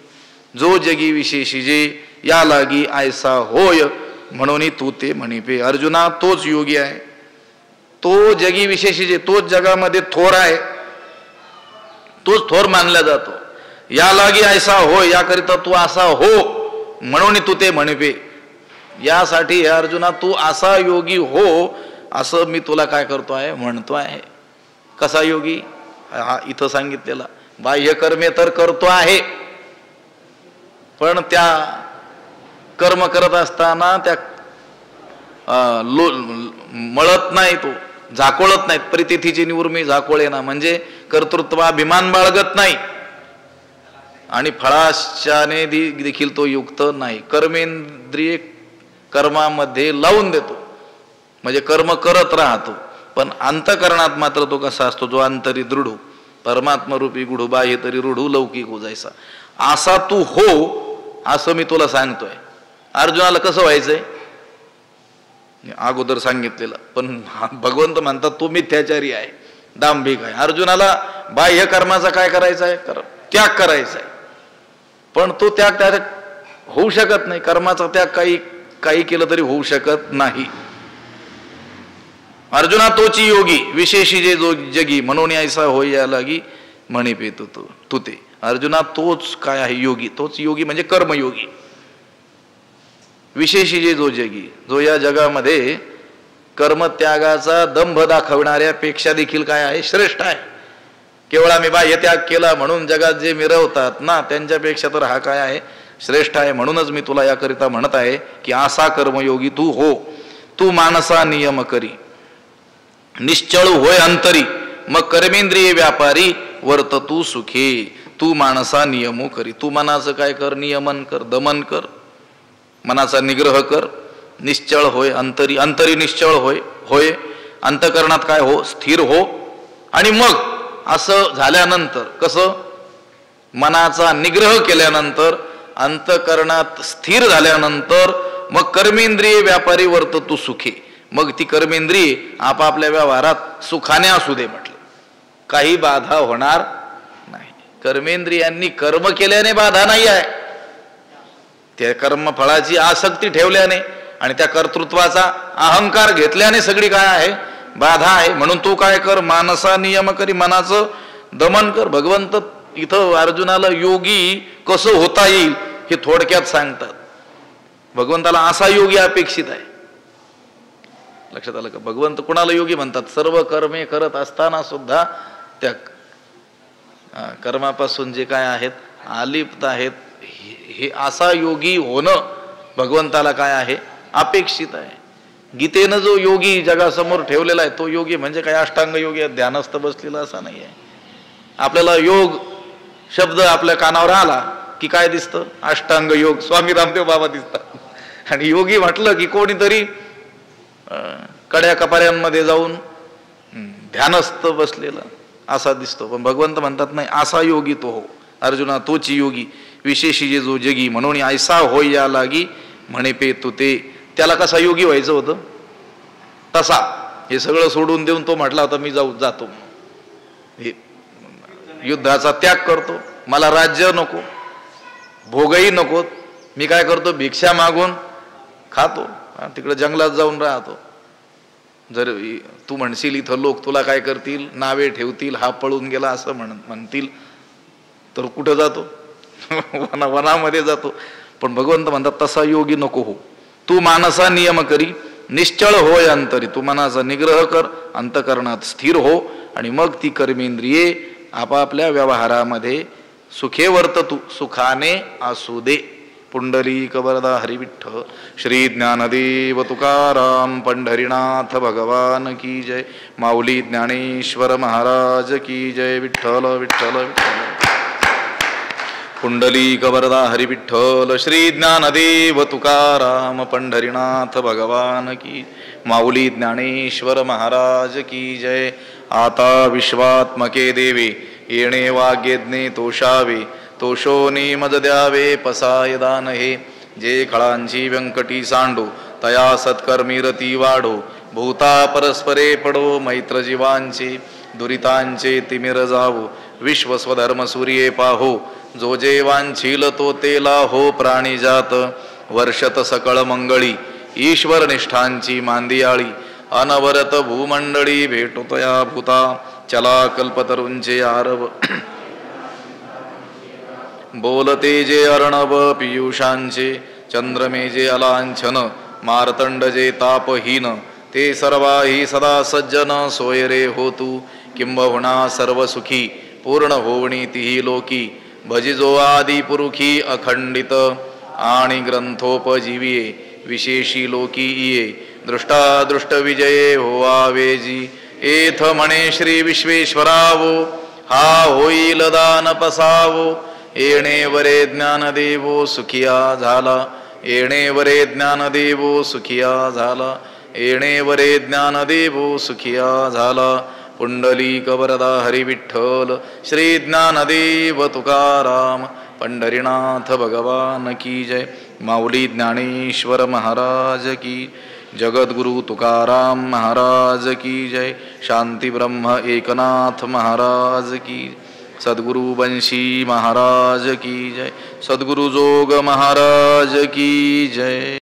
जो जगी विशेषी जे या लागी ऐसा होय म्हणून तू ते म्हणे पे. अर्जुना तोच योगी आहे, तो जगी विशेषी जे तोच जगामध्ये थोर आहे, तोच थोर मानला जातो. या लागी ऐसा हो याकरिता तू असा हो म्हणून तू ते म्हणे पे. यासाठी अर्जुना तू असा योगी हो असं मी तुला काय करतो आहे म्हणतो आहे. कसा योगी? हा इथं सांगितलेला बाह्य कर्मे तर करतो आहे पण त्या कर्म करत असताना त्या मळत नाही, तो झाकोळत नाही. परितिथीची निवृत्ती झाकोळे ना म्हणजे कर्तृत्वाभिमान बाळगत नाही आणि फळाशाने देखील तो युक्त नाही. कर्मेंद्रिय कर्मामध्ये लावून देतो म्हणजे कर्म करत राहतो पण अंतकरणात मात्र तो कसा असतो? जो अंतरी दृढ परमात्मरूपी गुढू बाह्य तरी रूढू लौकिक हो जायचा असा तू हो असं मी तुला सांगतोय. अर्जुनाला कसं व्हायचंय अगोदर सांगितलेलं, पण भगवंत म्हणतात तो मिथ्याचारी आहे, दांभिक आहे. अर्जुनाला बाह्य कर्माचा काय करायचा आहे? त्याग करायचा आहे पण तो त्याग होऊ शकत नाही. कर्माचा त्याग काही केलं तरी होऊ शकत नाही. अर्जुना तोची योगी विशेषी जे जो जगी म्हणून ऐसा होय या लागी म्हणे पे तू ते. अर्जुना तोच काय आहे? योगी. तोच योगी म्हणजे कर्मयोगी. विशेषी जे जो जगी जो या जगामध्ये कर्मत्यागाचा दंभ दाखवणाऱ्या पेक्षा देखील काय आहे? श्रेष्ठ आहे. केवळ आम्ही बाह्य त्याग केला म्हणून जगात जे मिरवतात ना त्यांच्यापेक्षा तर हा काय आहे? श्रेष्ठ आहे. म्हणूनच मी तुला याकरिता म्हणत आहे की असा कर्मयोगी तू हो. तू मानसा नियम करी निश्चळ होय अंतरी मग कर्मेंद्रिय व्यापारी वर्त तू सुखे. तू मानसा नियमो करी. तू मनाचं काय कर? नियमन कर, दमन कर, मनाचा निग्रह कर. निश्चळ होय अंतरी, अंतरी निश्चळ होय अंतकरणात काय हो? स्थिर हो. आणि मग असं झाल्यानंतर कसं? मनाचा निग्रह केल्यानंतर अंतकरणात स्थिर झाल्यानंतर मग कर्मेंद्रिय व्यापारी वर्त तू सुखे. मग ती कर्मेंद्रिय आपापल्या व्यवहारात सुखाने असू दे म्हटलं, काही बाधा होणार नाही. कर्मेंद्रियांनी कर्म केल्याने बाधा नाही आहे, त्या कर्मफळाची आसक्ती ठेवल्याने आणि त्या कर्तृत्वाचा अहंकार घेतल्याने सगळी काय आहे? बाधा आहे. म्हणून तू काय कर? मानसा नियम करी, मनाचं दमन कर. भगवंत इथं अर्जुनाला योगी कसं होता येईल हे थोडक्यात सांगतात. भगवंताला असा योगी अपेक्षित आहे. लक्षात आलं का? भगवंत कुणाला योगी म्हणतात? सर्व कर्मे करत असताना सुद्धा त्या कर्मापासून जे काय आहेत अलिप्त आहेत, हे असा योगी होणं भगवंताला काय आहे अपेक्षित आहे. गीतेनं जो योगी जगासमोर ठेवलेला आहे तो योगी म्हणजे काय अष्टांग योगी ध्यानस्थ बसलेला असा नाही आहे. आपल्याला योग शब्द आपल्या कानावर आला की काय दिसतं, अष्टांग योग, स्वामी रामदेव बाबा दिसतात. आणि योगी म्हटलं की कोणीतरी कड्या कपाऱ्यांमध्ये जाऊन ध्यानस्थ बसलेला असा दिसतो. पण भगवंत म्हणतात नाही, असा योगी तो हो अर्जुना, तोची योगी विशेषी जे जो जगी म्हणून ऐसा होय या लागी म्हणे पे तू ते. त्याला कसा योगी व्हायचं होतं तसा हे सगळं सोडून देऊन तो म्हटला होता मी जातो, युद्धाचा त्याग करतो, मला राज्य नको, भोगही नको, मी काय करतो भिक्षा मागून खातो, तिकडे जंगलात जाऊन राहतो. जर तू म्हणशील इथं लोक तुला काय करतील, नावे ठेवतील, हा पळून गेला असं म्हणतील, तर कुठं जातो वनामध्ये जातो. पण भगवंत म्हणतात तसा योगी नको हो, तू मानसा नियम करी निश्चळ होय अंतरी. तू मनाचा निग्रह कर, अंतकरणात स्थिर हो, आणि मग ती कर्मेंद्रिये आपापल्या व्यवहारामध्ये सुखे वर्त तू सुखाने असू दे. पुंडलिक वरदा हरिविठ्ठल. श्री ज्ञानदेव तुकाराम पंढरीनाथ भगवान की जय. माऊली ज्ञानेश्वर महाराज की जय. विठ्ठल विठ्ठल विठ्ठल. पुंडलिक वरदा हरिविठ्ठल. श्री ज्ञानदेव तुकाराम पंढरीनाथ भगवान की. माऊली ज्ञानेश्वर महाराज की जय. आता विश्वात्मके देवे येणे वाग्यज्ञे तोषावे, तोषोनी मज द्यावे पसाय दान हे. जे खळांची व्यंकटी सांडो तया सत्कर्मी रती वाढो, भूता परस्परे पडो मैत्र जीवांचे, दुरितांचे तिमिर जावो, विश्व स्वधर्म सूर्ये पाहो, जो जे वांछील तो तेला हो प्राणी जात. वर्षत सकळ मंगळी ईश्वर निष्ठांची मांदियाळी, अनवरत भूमंडळी भेटोतया भूता. चला कल्पतरूंचे आरव बोलते जे अर्णव पियुषांचे, चंद्रमे जे अलांछन मार्तंड जे तापहीन, ते सर्वाही सदा सज्जन सोय रे होतू. किंबहुना सर्व सुखी पूर्ण होवणी तिही लोकी, भजिजो आदि पुरुखी अखंडित आणि ग्रंथोपजीविये, विशेषी लोकी इये दृष्टादृष्ट विजये होवावेजी. एथ म्हणे श्री विश्वेश्वरावो, हा होईल दान पसावो. येणे वरे ज्ञानदेवो सुखिया झाला, येणे वरे ज्ञानदेवो सुखिया झाला, येणे वरे ज्ञानदेवो सुखिया झाला. पुंडलिक वरदा हरिविठ्ठल. श्री ज्ञानदेव तुकाराम पंढरीनाथ भगवान की जय. माऊली ज्ञानेश्वर महाराज की. जगद्गुरु तुकाराम महाराज की जय. शांती ब्रह्म एकनाथ महाराज की. सद्गुरु बंशी महाराज की जय. सद्गुरु जोग महाराज की जय.